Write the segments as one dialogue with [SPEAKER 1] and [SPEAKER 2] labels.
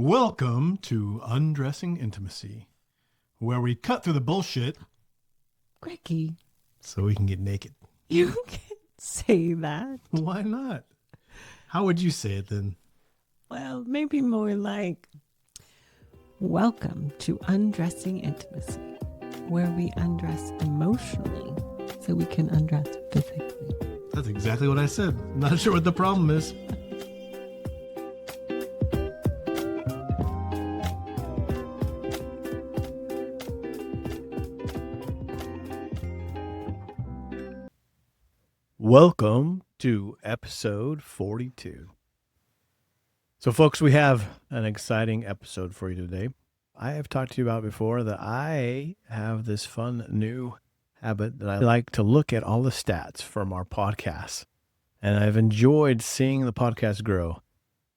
[SPEAKER 1] Welcome to Undressing Intimacy, where we cut through the bullshit
[SPEAKER 2] Greggy,
[SPEAKER 1] so we can get naked.
[SPEAKER 2] you can't say that.
[SPEAKER 1] Why not? How would you say it then?
[SPEAKER 2] Well, maybe more like, welcome to Undressing Intimacy, where we undress emotionally so we can undress physically.
[SPEAKER 1] That's exactly what I said. Not sure what the problem is. Welcome to episode 42. So, folks, we have an exciting episode for you today. I have talked to you about before that I have this fun new habit that I like to look at all the stats from our podcasts, and I've enjoyed seeing the podcast grow.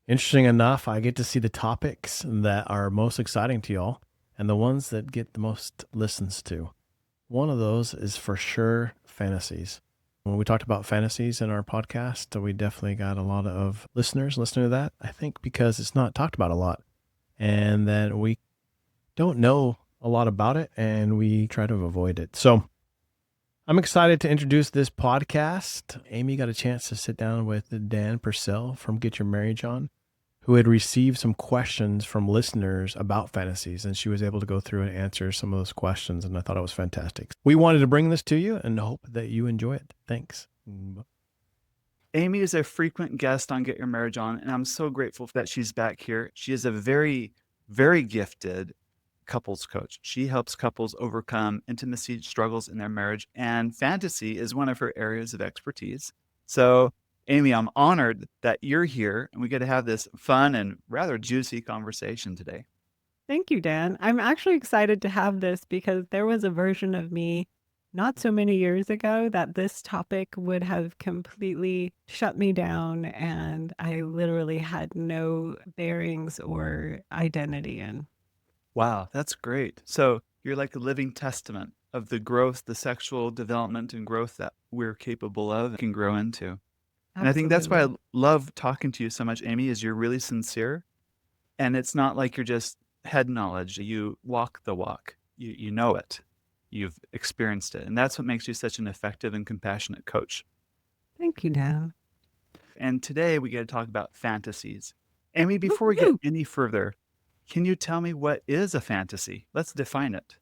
[SPEAKER 1] Interesting enough, I get to see the topics that are most exciting to y'all and the ones that get the most listens to. One of those is for sure fantasies. When we talked about fantasies in our podcast, we definitely got a lot of listeners listening to that. I think because it's not talked about a lot and that we don't know a lot about it and we try to avoid it. So I'm excited to introduce this podcast. Amy got a chance to sit down with Dan Purcell from Get Your Marriage On, who had received some questions from listeners about fantasies, and she was able to go through and answer some of those questions, and I thought it was fantastic. We wanted to bring this to you and hope that you enjoy it. Thanks.
[SPEAKER 3] Amy is a frequent guest on Get Your Marriage On, and I'm so grateful that she's back here. She is a very, very gifted couples coach. She helps couples overcome intimacy struggles in their marriage, and fantasy is one of her areas of expertise. So, Amy, I'm honored that you're here and we get to have this fun and rather juicy conversation today.
[SPEAKER 2] Thank you, Dan. I'm actually excited to have this because there was a version of me not so many years ago that this topic would have completely shut me down and I literally had no bearings or identity in.
[SPEAKER 3] Wow, that's great. So you're like a living testament of the growth, the sexual development and growth that we're capable of and can grow into. And I think that's why I love talking to you so much, Amy, is you're really sincere. And it's not like you're just head knowledge. You walk the walk. You know it. You've experienced it. And that's what makes you such an effective and compassionate coach.
[SPEAKER 2] Thank you, Dan.
[SPEAKER 3] And today we get to talk about fantasies. Amy, before we get any further, can you tell me what is a fantasy? Let's define it.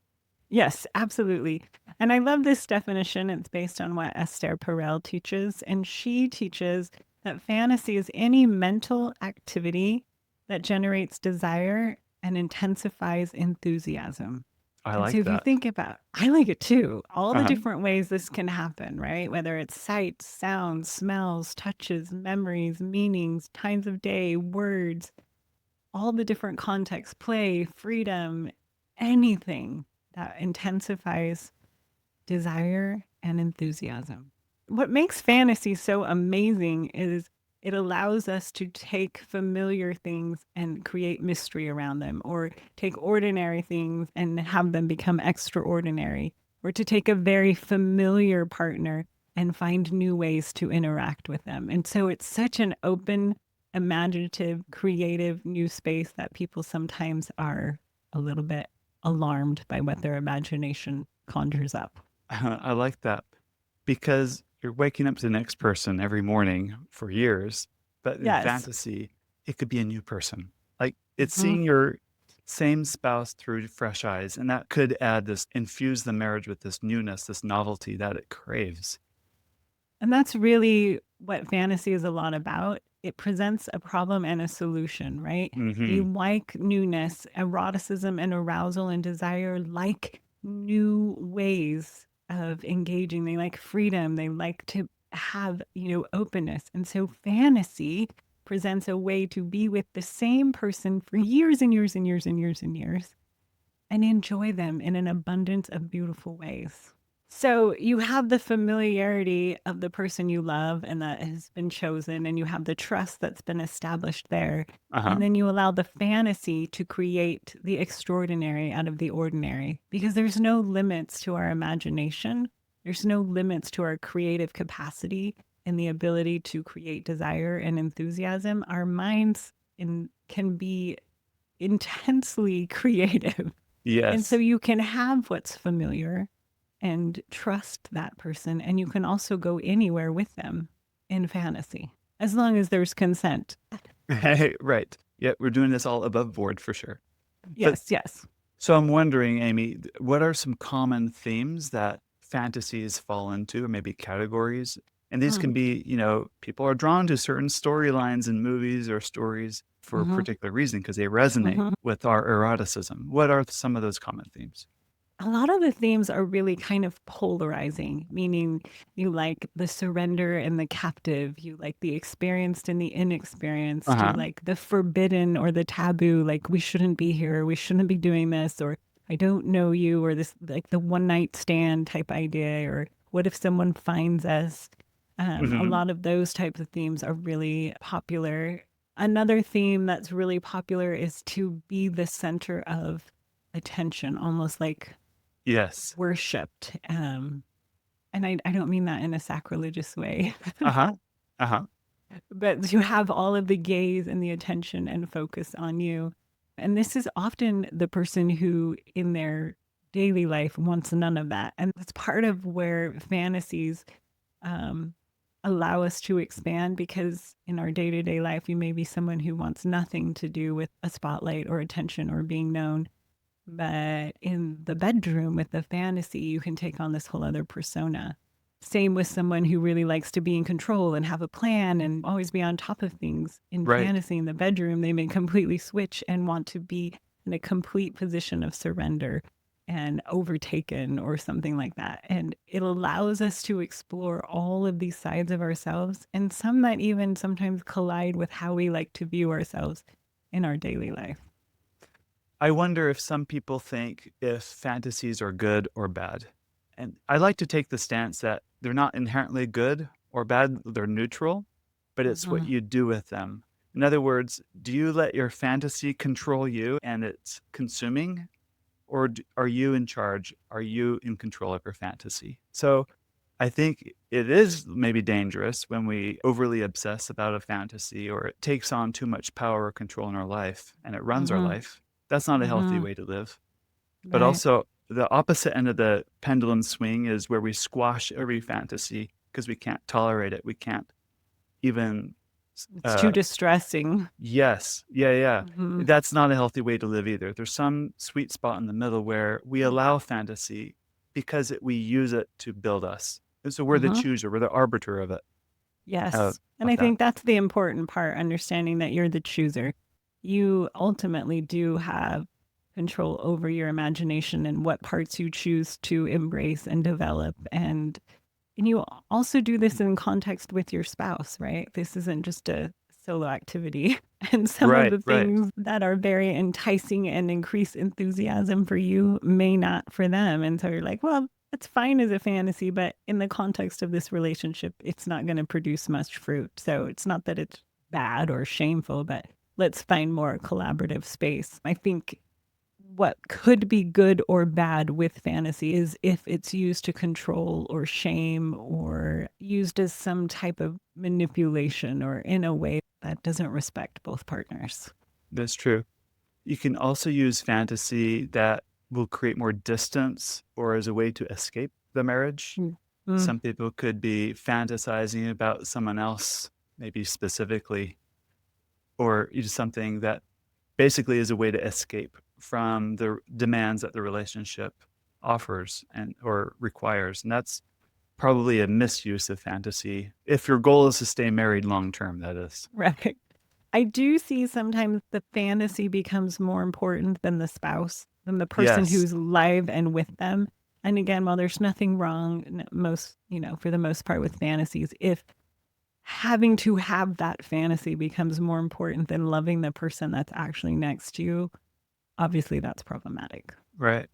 [SPEAKER 2] Yes, absolutely. And I love this definition. It's based on what Esther Perel teaches. And she teaches that fantasy is any mental activity that generates desire and intensifies enthusiasm.
[SPEAKER 3] I like
[SPEAKER 2] so if
[SPEAKER 3] that.
[SPEAKER 2] you think about, I like it too, all the different ways this can happen, right? Whether it's sights, sounds, smells, touches, memories, meanings, times of day, words, all the different contexts, play, freedom, anything that intensifies desire and enthusiasm. What makes fantasy so amazing is it allows us to take familiar things and create mystery around them, or take ordinary things and have them become extraordinary, or to take a very familiar partner and find new ways to interact with them. And so it's such an open, imaginative, creative new space that people sometimes are a little bit alarmed by what their imagination conjures up.
[SPEAKER 3] I like that because you're waking up to the next person every morning for years, but in fantasy, it could be a new person. Like it's seeing your same spouse through fresh eyes, and that could infuse the marriage with this newness, this novelty that it craves.
[SPEAKER 2] And that's really what fantasy is a lot about. It presents a problem and a solution, right? They like newness, eroticism and arousal and desire, like new ways of engaging. They like freedom. They like to have, openness. And so fantasy presents a way to be with the same person for years and years and years and years and years and enjoy them in an abundance of beautiful ways. So you have the familiarity of the person you love and that has been chosen, and you have the trust that's been established there. And then you allow the fantasy to create the extraordinary out of the ordinary, because there's no limits to our imagination. There's no limits to our creative capacity and the ability to create desire and enthusiasm. Our minds can be intensely creative. And so
[SPEAKER 3] Yes.
[SPEAKER 2] you can have what's familiar and trust that person, and you can also go anywhere with them in fantasy, as long as there's consent.
[SPEAKER 3] Right. Yeah, we're doing this all above board for sure. But
[SPEAKER 2] Yes.
[SPEAKER 3] so I'm wondering, Amy, what are some common themes that fantasies fall into, or maybe categories? And these can
[SPEAKER 2] Mm.
[SPEAKER 3] be, people are drawn to certain storylines in movies or stories for a
[SPEAKER 2] hmm
[SPEAKER 3] particular reason because they resonate
[SPEAKER 2] hmm
[SPEAKER 3] with our eroticism. What are some of those common themes?
[SPEAKER 2] A lot of the themes are really kind of polarizing, meaning you like the surrender and the captive, you like the experienced and the inexperienced, you
[SPEAKER 3] Uh-huh.
[SPEAKER 2] like the forbidden or the taboo, like we shouldn't be here, we shouldn't be doing this, or I don't know you, or this like the one night stand type idea, or what if someone finds us? A
[SPEAKER 3] hmm
[SPEAKER 2] lot of those types of themes are really popular. Another theme that's really popular is to be the center of attention, almost like
[SPEAKER 3] Yes.
[SPEAKER 2] worshipped. And I don't mean that in a sacrilegious way,
[SPEAKER 3] Uh-huh. Uh-huh.
[SPEAKER 2] but to have all of the gaze and the attention and focus on you. And this is often the person who, in their daily life, wants none of that. And it's part of where fantasies um, allow us to expand, because in our day to day life, you may be someone who wants nothing to do with a spotlight or attention or being known. But in the bedroom with the fantasy, you can take on this whole other persona. Same with someone who really likes to be in control and have a plan and always be on top of things. In
[SPEAKER 3] Right.
[SPEAKER 2] fantasy, in the bedroom, they may completely switch and want to be in a complete position of surrender and overtaken or something like that. And it allows us to explore all of these sides of ourselves, and some that even sometimes collide with how we like to view ourselves in our daily life.
[SPEAKER 3] I wonder if some people think if fantasies are good or bad. And I like to take the stance that they're not inherently good or bad, they're neutral, but it's what
[SPEAKER 2] Mhm.
[SPEAKER 3] you do with them. In other words, do you let your fantasy control you and it's consuming? Or are you in charge? Are you in control of your fantasy? So I think it is maybe dangerous when we overly obsess about a fantasy or it takes on too much power or control in our life and it runs our
[SPEAKER 2] Mhm.
[SPEAKER 3] life. That's not a healthy
[SPEAKER 2] Mhm.
[SPEAKER 3] way to live. But
[SPEAKER 2] Right.
[SPEAKER 3] also, the opposite end of the pendulum swing is where we squash every fantasy because we can't tolerate it. We can't even,
[SPEAKER 2] It's too
[SPEAKER 3] uh,
[SPEAKER 2] distressing.
[SPEAKER 3] yes, yeah, yeah.
[SPEAKER 2] Mhm.
[SPEAKER 3] That's not a healthy way to live either. There's some sweet spot in the middle where we allow fantasy because we use it to build us. And so we're the
[SPEAKER 2] Mhm.
[SPEAKER 3] chooser, we're the arbiter of,
[SPEAKER 2] Yes. And
[SPEAKER 3] of
[SPEAKER 2] I
[SPEAKER 3] that.
[SPEAKER 2] think that's the important part, understanding that you're the chooser. You ultimately do have control over your imagination and what parts you choose to embrace and develop. And you also do this in context with your spouse, right? This isn't just a solo activity. And some of
[SPEAKER 3] Right,
[SPEAKER 2] the
[SPEAKER 3] right.
[SPEAKER 2] things that are very enticing and increase enthusiasm for you may not for them. And so you're like, well, that's fine as a fantasy, but in the context of this relationship, it's not going to produce much fruit. So it's not that it's bad or shameful, but let's find more collaborative space. I think what could be good or bad with fantasy is if it's used to control or shame or used as some type of manipulation or in a way that doesn't respect both partners.
[SPEAKER 3] That's true. You can also use fantasy that will create more distance or as a way to escape the marriage.
[SPEAKER 2] Mm. Mm.
[SPEAKER 3] Some people could be fantasizing about someone else, maybe specifically, or just something that basically is a way to escape from the demands that the relationship offers and or requires. And that's probably a misuse of fantasy if your goal is to stay married long term, that is.
[SPEAKER 2] Right. I do see sometimes the fantasy becomes more important than the spouse, than the person
[SPEAKER 3] Yes.
[SPEAKER 2] who's live and with them. And again, while there's nothing wrong, most, for the most part with fantasies, if having to have that fantasy becomes more important than loving the person that's actually next to you, obviously that's problematic.
[SPEAKER 3] Right.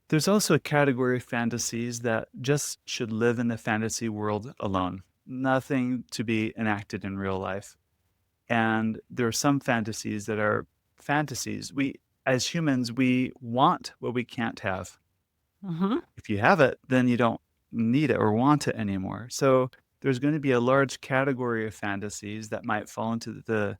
[SPEAKER 3] There's also a category of fantasies that just should live in the fantasy world alone, nothing to be enacted in real life. And there are some fantasies that are fantasies. As humans, we want what we can't have.
[SPEAKER 2] Mm-hmm.
[SPEAKER 3] If you have it, then you don't need it or want it anymore. So there's going to be a large category of fantasies that might fall into the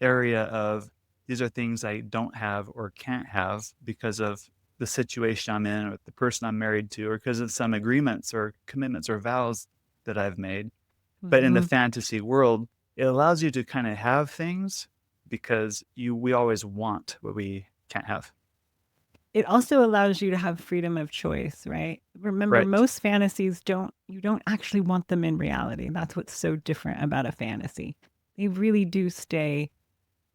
[SPEAKER 3] area of These are things I don't have or can't have because of the situation I'm in or the person I'm married to or because of some agreements or commitments or vows that I've made. But in the
[SPEAKER 2] Hmm.
[SPEAKER 3] fantasy world, it allows you to kind of have things because we always want what we can't have.
[SPEAKER 2] It also allows you to have freedom of choice, right? Remember,
[SPEAKER 3] Right.
[SPEAKER 2] most fantasies you don't actually want them in reality. That's what's so different about a fantasy. They really do stay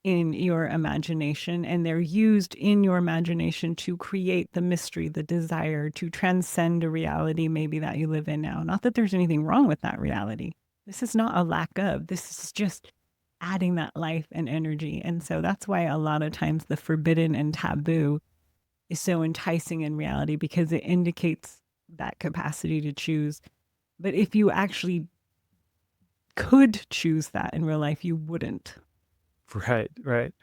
[SPEAKER 2] in your imagination, and they're used in your imagination to create the mystery, the desire to transcend a reality maybe that you live in now. Not that there's anything wrong with that reality. This is not a lack of, this is just adding that life and energy. And so that's why a lot of times the forbidden and taboo is so enticing in reality, because it indicates that capacity to choose. But if you actually could choose that in real life, you wouldn't.
[SPEAKER 3] Right. Right.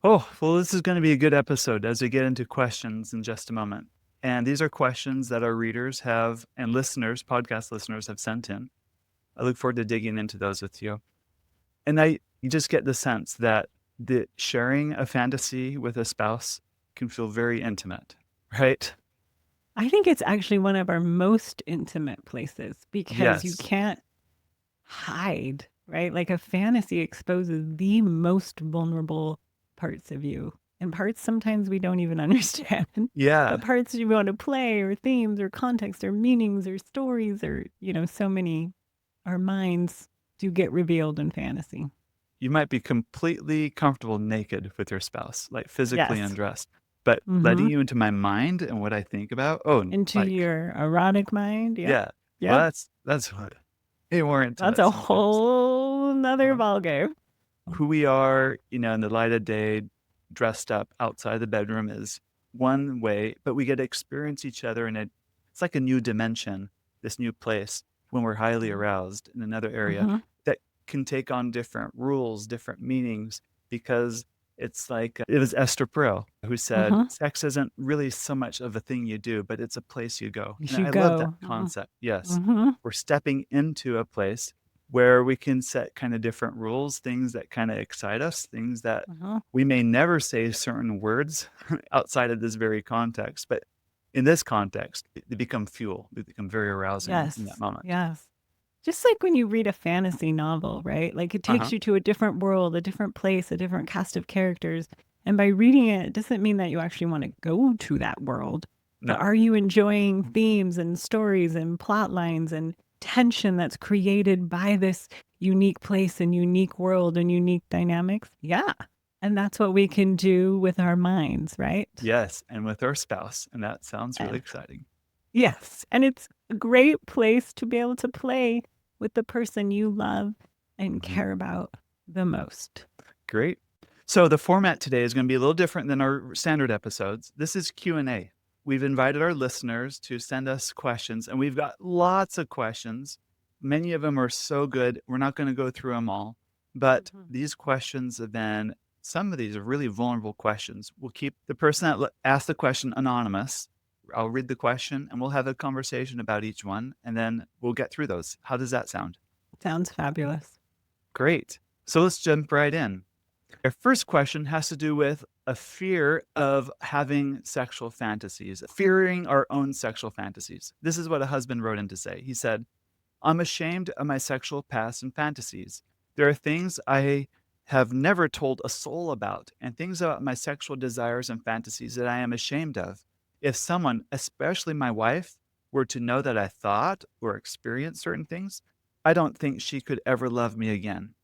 [SPEAKER 3] Oh, well, this is going to be a good episode as we get into questions in just a moment. And these are questions that our readers have and listeners, podcast listeners, have sent in. I look forward to digging into those with you. And you just get the sense that the sharing a fantasy with a spouse can feel very intimate, right?
[SPEAKER 2] I think it's actually one of our most intimate places because you
[SPEAKER 3] Yes.
[SPEAKER 2] can't hide, right? Like a fantasy exposes the most vulnerable parts of you, and parts sometimes we don't even understand.
[SPEAKER 3] Yeah.
[SPEAKER 2] But parts you want to play, or themes, or context, or meanings, or stories, or, so many, our minds do get revealed in fantasy.
[SPEAKER 3] You might be completely comfortable naked with your spouse, like physically
[SPEAKER 2] Yes.
[SPEAKER 3] undressed, but letting you into my mind and what I think about,
[SPEAKER 2] Into
[SPEAKER 3] like,
[SPEAKER 2] your erotic mind. Yep.
[SPEAKER 3] yeah,
[SPEAKER 2] Yep.
[SPEAKER 3] well, that's what more
[SPEAKER 2] That's
[SPEAKER 3] intimate
[SPEAKER 2] a
[SPEAKER 3] sometimes.
[SPEAKER 2] whole nother
[SPEAKER 3] Uh-huh.
[SPEAKER 2] ballgame.
[SPEAKER 3] Who we are, in the light of day, dressed up outside the bedroom is one way, but we get to experience each other it's like a new dimension, this new place when we're highly aroused in another area
[SPEAKER 2] Mm-hmm.
[SPEAKER 3] that can take on different rules, different meanings, because it's like it was Esther Perel who said,
[SPEAKER 2] Mm-hmm.
[SPEAKER 3] sex isn't really so much of a thing you do, but it's a place you go.
[SPEAKER 2] You
[SPEAKER 3] And
[SPEAKER 2] should
[SPEAKER 3] I love that
[SPEAKER 2] go.
[SPEAKER 3] concept. Yes.
[SPEAKER 2] Mm-hmm.
[SPEAKER 3] We're stepping into a place where we can set kind of different rules, things that kind of excite us, things that
[SPEAKER 2] Mm-hmm.
[SPEAKER 3] we may never say certain words outside of this very context, but in this context, they become fuel. They become very arousing in that
[SPEAKER 2] Yes.
[SPEAKER 3] moment.
[SPEAKER 2] Yes. Just like when you read a fantasy novel, right? Like it takes you to a different world, a different place, a different cast of characters. And by reading it, it doesn't mean that you actually want to go to that world. But
[SPEAKER 3] No.
[SPEAKER 2] are you enjoying themes and stories and plot lines and tension that's created by this unique place and unique world and unique dynamics? Yeah. And that's what we can do with our minds, right?
[SPEAKER 3] Yes, and with our spouse, and that sounds really
[SPEAKER 2] And
[SPEAKER 3] exciting.
[SPEAKER 2] yes. And it's a great place to be able to play with the person you love and care about the most.
[SPEAKER 3] Great. So the format today is going to be a little different than our standard episodes. This is Q&A. We've invited our listeners to send us questions, and we've got lots of questions. Many of them are so good. We're not going to go through them all, but these questions have been, some of these are really vulnerable questions. We'll keep the person that asked the question anonymous. I'll read the question and we'll have a conversation about each one, and then we'll get through those. How does that sound?
[SPEAKER 2] Sounds fabulous.
[SPEAKER 3] Great. So let's jump right in. Our first question has to do with a fear of having sexual fantasies, fearing our own sexual fantasies. This is what a husband wrote in to say. He said, I'm ashamed of my sexual past and fantasies. There are things I have never told a soul about, and things about my sexual desires and fantasies that I am ashamed of. If someone, especially my wife, were to know that I thought or experienced certain things, I don't think she could ever love me again.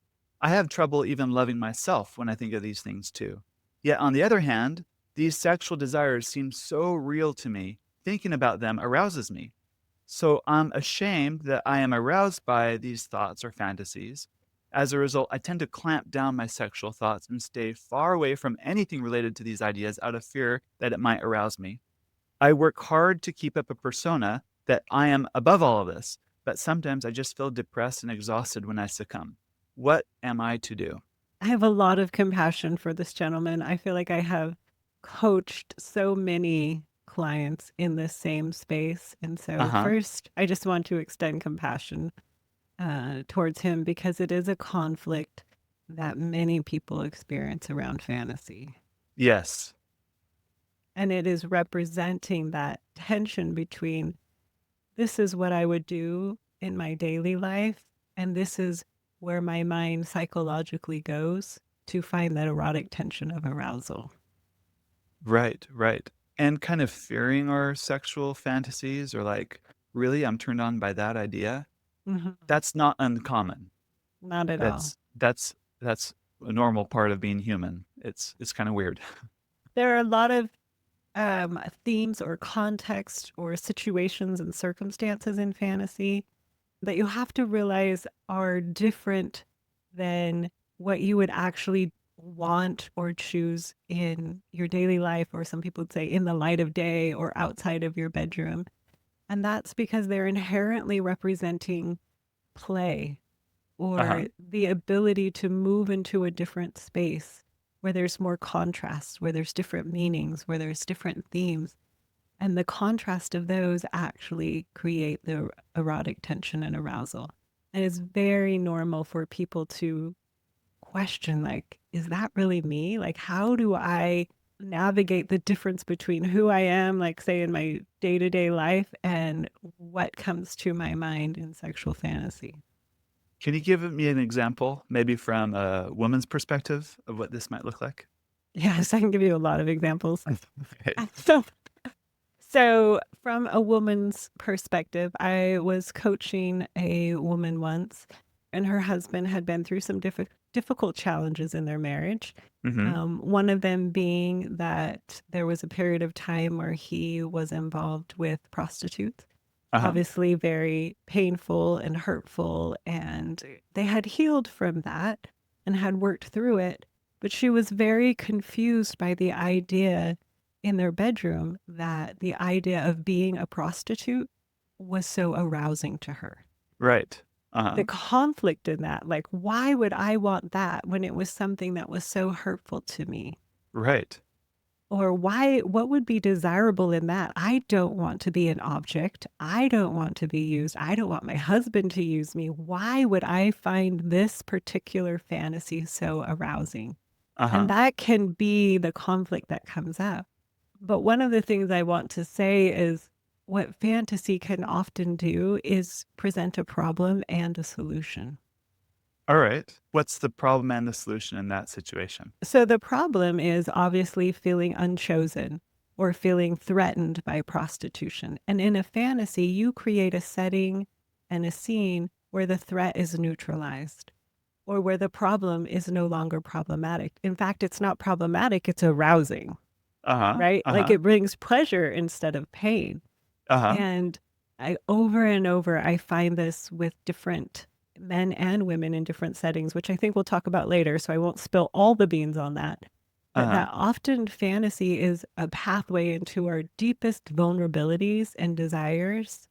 [SPEAKER 3] I have trouble even loving myself when I think of these things too. Yet on the other hand, these sexual desires seem so real to me, thinking about them arouses me. So I'm ashamed that I am aroused by these thoughts or fantasies. As a result, I tend to clamp down my sexual thoughts and stay far away from anything related to these ideas out of fear that it might arouse me. I work hard to keep up a persona that I am above all of this, but sometimes I just feel depressed and exhausted when I succumb. What am I to do?
[SPEAKER 2] I have a lot of compassion for this gentleman. I feel like I have coached so many clients in this same space. And so first, I just want to extend compassion towards him, because it is a conflict that many people experience around fantasy.
[SPEAKER 3] Yes.
[SPEAKER 2] And it is representing that tension between this is what I would do in my daily life, and this is where my mind psychologically goes to find that erotic tension of arousal.
[SPEAKER 3] Right, right. And kind of fearing our sexual fantasies, or like, really, I'm turned on by that idea.
[SPEAKER 2] Mhm.
[SPEAKER 3] That's not uncommon.
[SPEAKER 2] Not at all.
[SPEAKER 3] That's a normal part of being human. It's kind of weird.
[SPEAKER 2] There are a lot of themes or context or situations and circumstances in fantasy that you have to realize are different than what you would actually want or choose in your daily life, or some people would say in the light of day or outside of your bedroom. And that's because they're inherently representing play
[SPEAKER 3] Uh-huh.
[SPEAKER 2] or the ability to move into a different space where there's more contrast, where there's different meanings, where there's different themes. And the contrast of those actually create the erotic tension and arousal. And it's very normal for people to question, like, is that really me? Like, how do I navigate the difference between who I am, like, say, in my day-to-day life and what comes to my mind in sexual fantasy?
[SPEAKER 3] Can you give me an example, maybe from a woman's perspective of what this might look like?
[SPEAKER 2] Yes, I can give you a lot of examples.
[SPEAKER 3] Okay.
[SPEAKER 2] So, from a woman's perspective, I was coaching a woman once, and her husband had been through some difficult challenges in their marriage.
[SPEAKER 3] Mm-hmm.
[SPEAKER 2] One of them being that there was a period of time where he was involved with prostitutes.
[SPEAKER 3] Uh-huh.
[SPEAKER 2] Obviously, very painful and hurtful, and they had healed from that and had worked through it. But she was very confused by the idea in their bedroom that the idea of being a prostitute was so arousing to her.
[SPEAKER 3] Right. Uh-huh.
[SPEAKER 2] The conflict in that, like, why would I want that when it was something that was so hurtful to me?
[SPEAKER 3] Right.
[SPEAKER 2] Or what would be desirable in that? I don't want to be an object. I don't want to be used. I don't want my husband to use me. Why would I find this particular fantasy so arousing? And
[SPEAKER 3] Uh-huh.
[SPEAKER 2] that can be the conflict that comes up. But one of the things I want to say is what fantasy can often do is present a problem and a solution.
[SPEAKER 3] All right. What's the problem and the solution in that situation?
[SPEAKER 2] So the problem is obviously feeling unchosen or feeling threatened by prostitution. And in a fantasy, you create a setting and a scene where the threat is neutralized or where the problem is no longer problematic. In fact, it's not problematic, it's arousing,
[SPEAKER 3] Uh-huh.
[SPEAKER 2] right? Like
[SPEAKER 3] Uh-huh.
[SPEAKER 2] it brings pleasure instead of pain.
[SPEAKER 3] Uh-huh.
[SPEAKER 2] And over and over, I find this with different men and women in different settings, which I think we'll talk about later. So I won't spill all the beans on that. But
[SPEAKER 3] Uh-huh.
[SPEAKER 2] that often fantasy is a pathway into our deepest vulnerabilities and desires,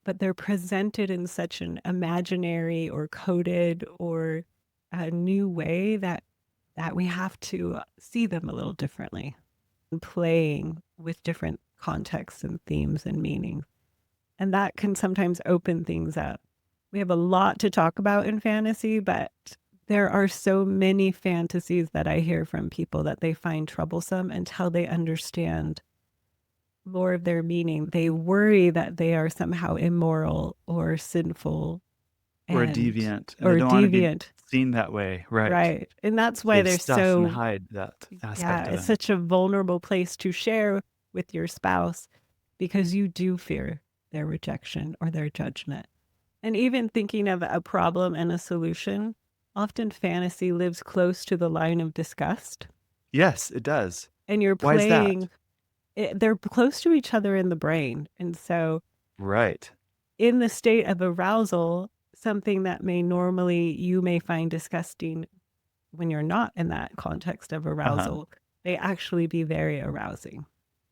[SPEAKER 2] but they're presented in such an imaginary or coded or a new way that we have to see them a little differently, and playing with different contexts and themes and meanings. And that can sometimes open things up. We have a lot to talk about in fantasy, but there are so many fantasies that I hear from people that they find troublesome until they understand more of their meaning. They worry that they are somehow immoral or sinful
[SPEAKER 3] Or
[SPEAKER 2] and
[SPEAKER 3] deviant. And they
[SPEAKER 2] or
[SPEAKER 3] don't want to be
[SPEAKER 2] deviant.
[SPEAKER 3] seen that way. Right.
[SPEAKER 2] Right. And that's why
[SPEAKER 3] They
[SPEAKER 2] they're
[SPEAKER 3] stuff and
[SPEAKER 2] so,
[SPEAKER 3] hide that
[SPEAKER 2] yeah,
[SPEAKER 3] aspect of
[SPEAKER 2] it's
[SPEAKER 3] them.
[SPEAKER 2] such a vulnerable place to share with your spouse because you do fear their rejection or their judgment. And even thinking of a problem and a solution, often fantasy lives close to the line of disgust.
[SPEAKER 3] Yes, it does.
[SPEAKER 2] And you're
[SPEAKER 3] Why is that?
[SPEAKER 2] playing, they're close to each other in the brain. And so,
[SPEAKER 3] Right.
[SPEAKER 2] in the state of arousal, something that you may find disgusting when you're not in that context of
[SPEAKER 3] Uh-huh.
[SPEAKER 2] arousal, may actually be very arousing.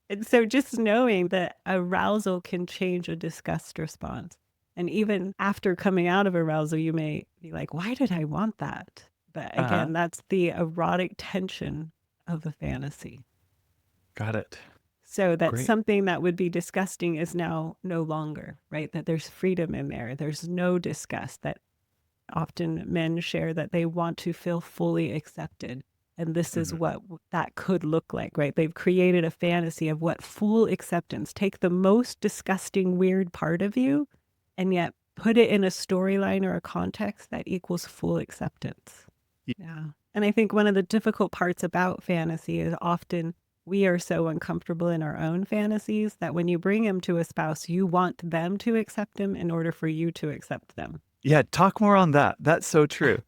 [SPEAKER 2] And so, just knowing that arousal can change a disgust response. And even after coming out of arousal, you may be like, why did I want that? But
[SPEAKER 3] Uh-huh.
[SPEAKER 2] again, that's the erotic tension of the fantasy.
[SPEAKER 3] Got it.
[SPEAKER 2] So that
[SPEAKER 3] Great.
[SPEAKER 2] something that would be disgusting is now no longer, right? That there's freedom in there. There's no disgust, that often men share that they want to feel fully accepted. And this is what that could look like, right? They've created a fantasy of what full acceptance, take the most disgusting, weird part of you, and yet put it in a storyline or a context that equals full acceptance. Yeah. And I think one of the difficult parts about fantasy is often we are so uncomfortable in our own fantasies that when you bring them to a spouse, you want them to accept them in order for you to accept them.
[SPEAKER 3] Yeah, talk more on that. That's so true.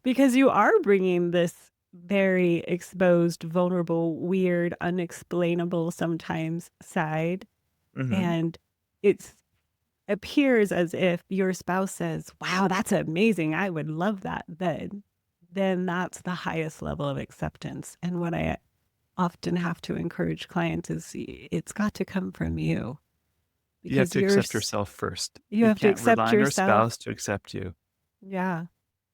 [SPEAKER 2] Because you are bringing this very exposed, vulnerable, weird, unexplainable sometimes side. And it appears as if your spouse says, wow, that's amazing. I would love that. Then that's the highest level of acceptance. And what I often have to encourage clients is it's got to come from you.
[SPEAKER 3] You have to accept yourself first.
[SPEAKER 2] You have to accept
[SPEAKER 3] rely on your
[SPEAKER 2] yourself.
[SPEAKER 3] spouse to accept you.
[SPEAKER 2] Yeah.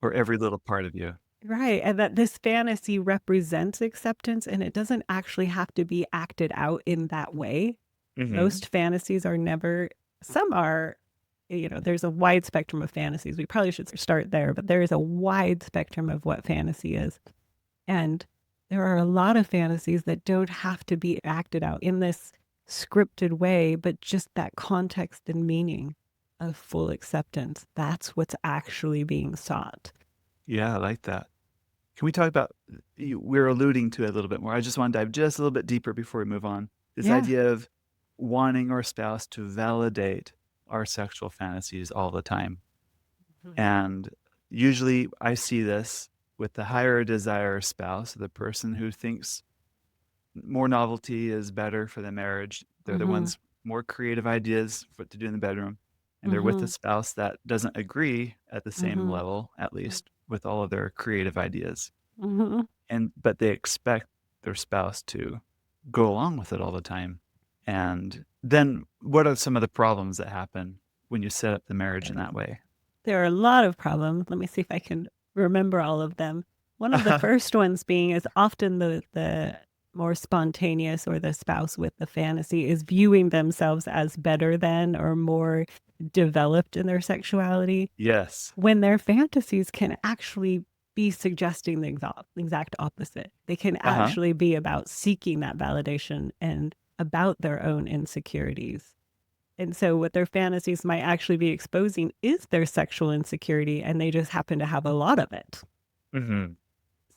[SPEAKER 3] Or every little part of you.
[SPEAKER 2] Right. And that this fantasy represents acceptance, and it doesn't actually have to be acted out in that way. Most fantasies are never, some are, there's a wide spectrum of fantasies. We probably should start there, but there is a wide spectrum of what fantasy is. And there are a lot of fantasies that don't have to be acted out in this scripted way, but just that context and meaning of full acceptance. That's what's actually being sought.
[SPEAKER 3] Yeah, I like that. Can we talk about, we're alluding to it a little bit more. I just want to dive just a little bit deeper before we move on. This idea of wanting our spouse to validate our sexual fantasies all the time. And usually I see this with the higher desire spouse, the person who thinks more novelty is better for the marriage. They're the ones more creative ideas for what to do in the bedroom. And they're with a spouse that doesn't agree at the same level, at least, with all of their creative ideas. But they expect their spouse to go along with it all the time. And then what are some of the problems that happen when you set up the marriage in that way?
[SPEAKER 2] There are a lot of problems. Let me see if I can remember all of them. One of the first ones being is often the more spontaneous, or the spouse with the fantasy is viewing themselves as better than or more developed in their sexuality.
[SPEAKER 3] Yes.
[SPEAKER 2] When their fantasies can actually be suggesting the exact opposite. They can actually be about seeking that validation and about their own insecurities. And so what their fantasies might actually be exposing is their sexual insecurity, and they just happen to have a lot of it.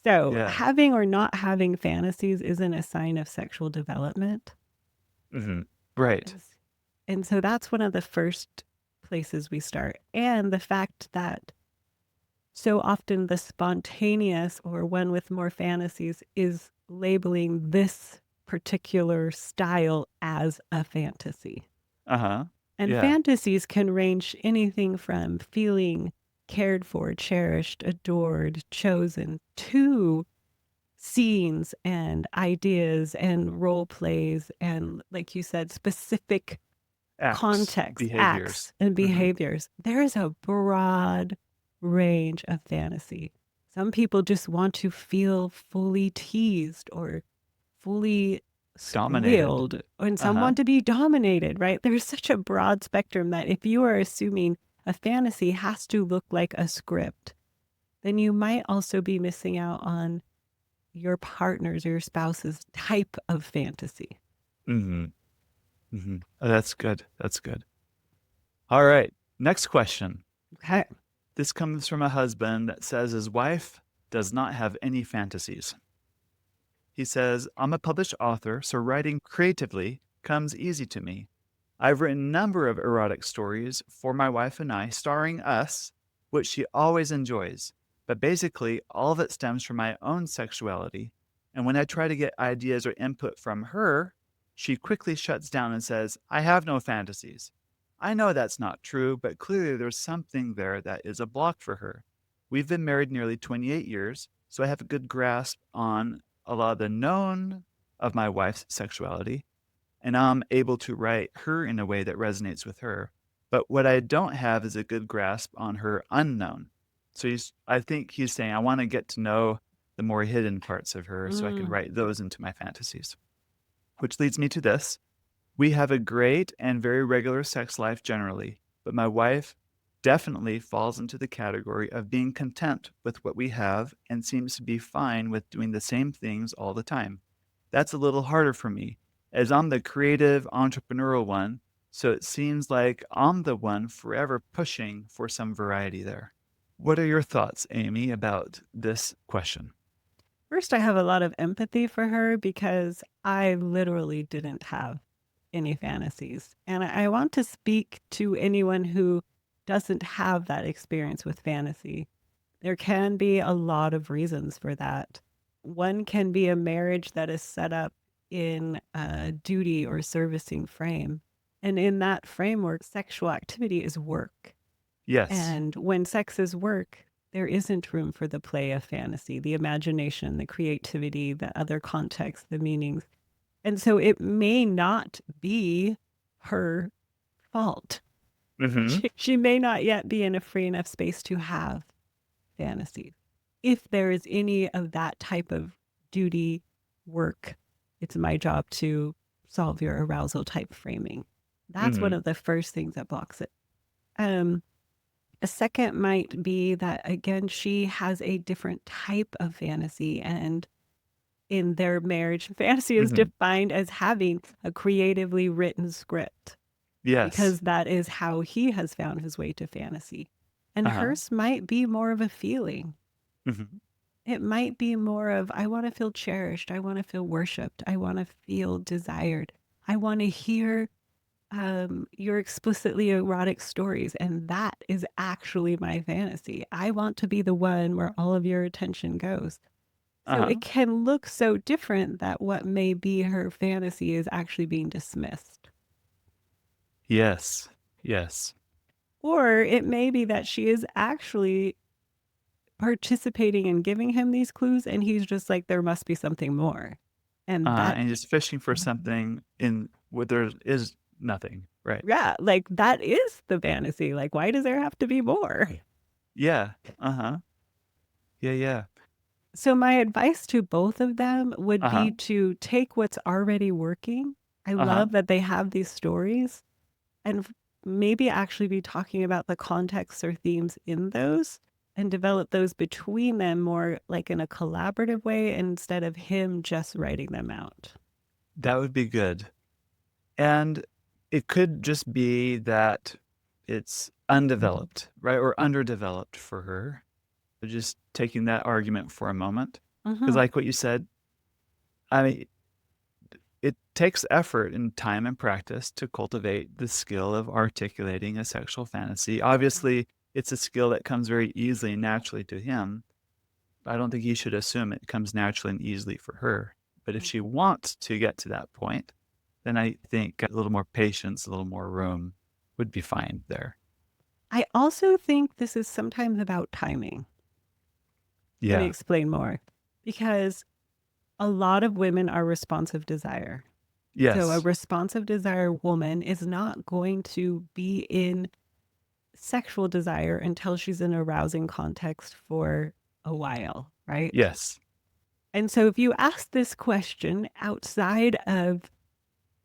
[SPEAKER 2] So having or not having fantasies isn't a sign of sexual development.
[SPEAKER 3] Right.
[SPEAKER 2] And so that's one of the first places we start. And the fact that so often the spontaneous or one with more fantasies is labeling this particular style as a fantasy. And fantasies can range anything from feeling cared for, cherished, adored, chosen, to scenes and ideas and role plays and, like you said, specific context, acts and behaviors. There is a broad range of fantasy. Some people just want to feel fully teased or fully dominated, and some want to be dominated, right? There's such a broad spectrum that if you are assuming a fantasy has to look like a script, then you might also be missing out on your partner's or your spouse's type of fantasy.
[SPEAKER 3] Oh, that's good. That's good. All right. Next question.
[SPEAKER 2] Okay.
[SPEAKER 3] This comes from a husband that says his wife does not have any fantasies. He says, I'm a published author, so writing creatively comes easy to me. I've written a number of erotic stories for my wife and I, starring us, which she always enjoys. But basically, all of it stems from my own sexuality. And when I try to get ideas or input from her, she quickly shuts down and says, I have no fantasies. I know that's not true, but clearly there's something there that is a block for her. We've been married nearly 28 years, so I have a good grasp on a lot of the known of my wife's sexuality, and I'm able to write her in a way that resonates with her. But what I don't have is a good grasp on her unknown. So I think he's saying, I want to get to know the more hidden parts of her so I can write those into my fantasies. Which leads me to this. We have a great and very regular sex life generally, but my wife definitely falls into the category of being content with what we have and seems to be fine with doing the same things all the time. That's a little harder for me, as I'm the creative, entrepreneurial one, so it seems like I'm the one forever pushing for some variety there. What are your thoughts, Amy, about this question?
[SPEAKER 2] First, I have a lot of empathy for her because I literally didn't have any fantasies. And I want to speak to anyone who doesn't have that experience with fantasy. There can be a lot of reasons for that. One can be a marriage that is set up in a duty or servicing frame. And in that framework, sexual activity is work.
[SPEAKER 3] Yes.
[SPEAKER 2] And when sex is work, there isn't room for the play of fantasy, the imagination, the creativity, the other context, the meanings. And so it may not be her fault.
[SPEAKER 3] Mm-hmm.
[SPEAKER 2] She may not yet be in a free enough space to have fantasies. If there is any of that type of duty work, it's my job to solve your arousal type framing. That's one
[SPEAKER 3] Mm-hmm.
[SPEAKER 2] of the first things that blocks it. A second might be that, again, she has a different type of fantasy, and in their marriage, fantasy is
[SPEAKER 3] Mm-hmm.
[SPEAKER 2] defined as having a creatively written script
[SPEAKER 3] Yes.
[SPEAKER 2] because that is how he has found his way to fantasy. And
[SPEAKER 3] Uh-huh.
[SPEAKER 2] hers might be more of a feeling.
[SPEAKER 3] Mm-hmm.
[SPEAKER 2] It might be more of, I want to feel cherished. I want to feel worshiped. I want to feel desired. I want to hear your explicitly erotic stories. And that is actually my fantasy. I want to be the one where all of your attention goes. So
[SPEAKER 3] Uh-huh.
[SPEAKER 2] it can look so different that what may be her fantasy is actually being dismissed.
[SPEAKER 3] Yes. Yes.
[SPEAKER 2] Or it may be that she is actually participating in giving him these clues, and he's just like, there must be something more. And that,
[SPEAKER 3] And just fishing for something in where there is nothing, right?
[SPEAKER 2] yeah, like that is the fantasy. Like, why does there have to be more?
[SPEAKER 3] Yeah. Uh-huh. Yeah.
[SPEAKER 2] So my advice to both of them would
[SPEAKER 3] Uh-huh.
[SPEAKER 2] be to take what's already working. I
[SPEAKER 3] Uh-huh.
[SPEAKER 2] love that they have these stories, and maybe actually be talking about the contexts or themes in those and develop those between them more like in a collaborative way instead of him just writing them out.
[SPEAKER 3] That would be good. And it could just be that it's undeveloped, right? Or underdeveloped for her. So just taking that argument for a moment. Because like what you said, I mean, it takes effort and time and practice to cultivate the skill of articulating a sexual fantasy. Obviously, it's a skill that comes very easily and naturally to him. I don't think he should assume it comes naturally and easily for her. But if she wants to get to that point, then I think a little more patience, a little more room would be fine there.
[SPEAKER 2] I also think this is sometimes about timing. Let me
[SPEAKER 3] Yeah.
[SPEAKER 2] explain more. Because a lot of women are responsive desire.
[SPEAKER 3] Yes.
[SPEAKER 2] So a responsive desire woman is not going to be in sexual desire until she's in a arousing context for a while, right?
[SPEAKER 3] Yes.
[SPEAKER 2] And so if you ask this question outside of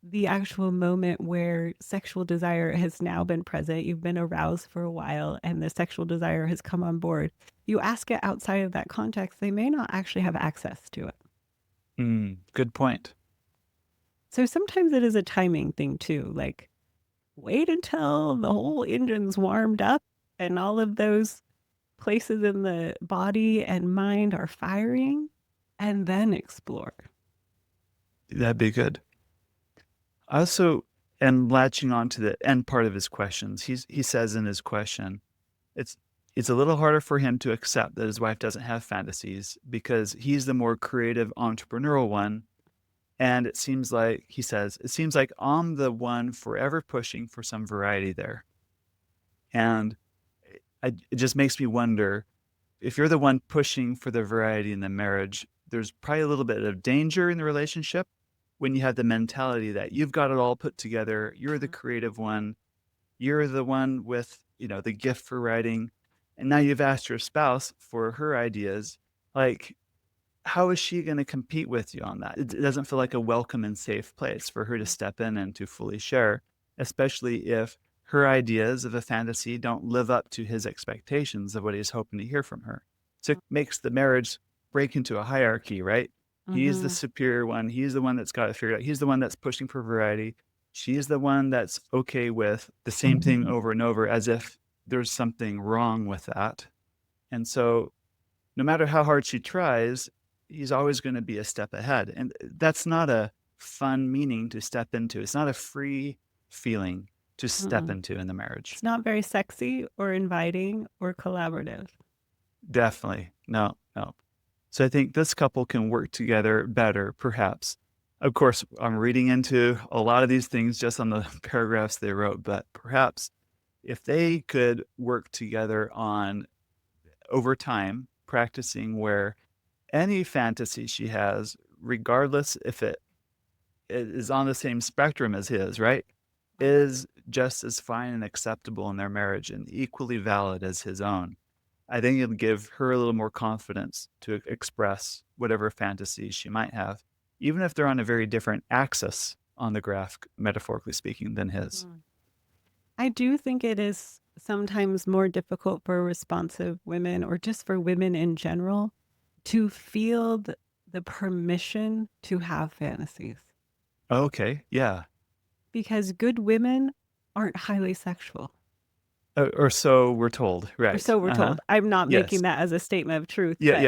[SPEAKER 2] the actual moment where sexual desire has now been present, you've been aroused for a while, and the sexual desire has come on board, you ask it outside of that context, they may not actually have access to it.
[SPEAKER 3] Good point.
[SPEAKER 2] So sometimes it is a timing thing too. Like, wait until the whole engine's warmed up and all of those places in the body and mind are firing, and then explore.
[SPEAKER 3] That'd be good. I also am latching on to the end part of his questions. He says in his question, it's a little harder for him to accept that his wife doesn't have fantasies because he's the more creative entrepreneurial one. And it seems like, he says, it seems like I'm the one forever pushing for some variety there. And it just makes me wonder, if you're the one pushing for the variety in the marriage, there's probably a little bit of danger in the relationship when you have the mentality that you've got it all put together. You're the creative one. You're the one with, the gift for writing. And now you've asked your spouse for her ideas. Like, how is she going to compete with you on that? It doesn't feel like a welcome and safe place for her to step in and to fully share, especially if her ideas of a fantasy don't live up to his expectations of what he's hoping to hear from her. So it makes the marriage break into a hierarchy, right? He's the
[SPEAKER 2] Mm-hmm.
[SPEAKER 3] superior one. He's the one that's got it figured out. He's the one that's pushing for variety. She's the one that's okay with the same thing over and over, as if there's something wrong with that. And so no matter how hard she tries, he's always going to be a step ahead. And that's not a fun meaning to step into. It's not a free feeling to step
[SPEAKER 2] Mm-mm.
[SPEAKER 3] into in the marriage.
[SPEAKER 2] It's not very sexy or inviting or collaborative.
[SPEAKER 3] Definitely. No. So I think this couple can work together better, perhaps. Of course, I'm reading into a lot of these things just on the paragraphs they wrote, but perhaps if they could work together on, over time, practicing where any fantasy she has, regardless if it is on the same spectrum as his, right, is just as fine and acceptable in their marriage and equally valid as his own. I think it'll give her a little more confidence to express whatever fantasies she might have, even if they're on a very different axis on the graph, metaphorically speaking, than his.
[SPEAKER 2] I do think it is sometimes more difficult for responsive women, or just for women in general, to feel the permission to have fantasies.
[SPEAKER 3] Okay, yeah.
[SPEAKER 2] Because good women aren't highly sexual.
[SPEAKER 3] Or so we're told, right?
[SPEAKER 2] Or so we're told. I'm not
[SPEAKER 3] Yes.
[SPEAKER 2] making that as a statement of truth,
[SPEAKER 3] Yeah,
[SPEAKER 2] but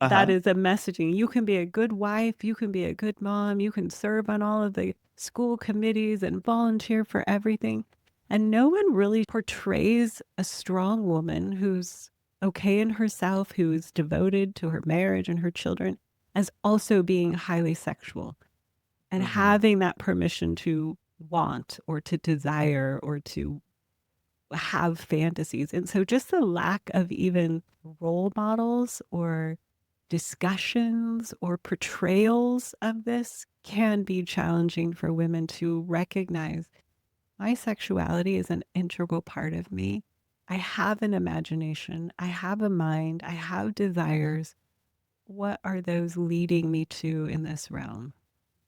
[SPEAKER 3] yeah.
[SPEAKER 2] that is a messaging. You can be a good wife, you can be a good mom, you can serve on all of the school committees and volunteer for everything. And no one really portrays a strong woman who's okay in herself, who's devoted to her marriage and her children, as also being highly sexual and having that permission to want or to desire or to have fantasies. And so just the lack of even role models or discussions or portrayals of this can be challenging for women to recognize my sexuality is an integral part of me. I have an imagination, I have a mind, I have desires. What are those leading me to in this realm?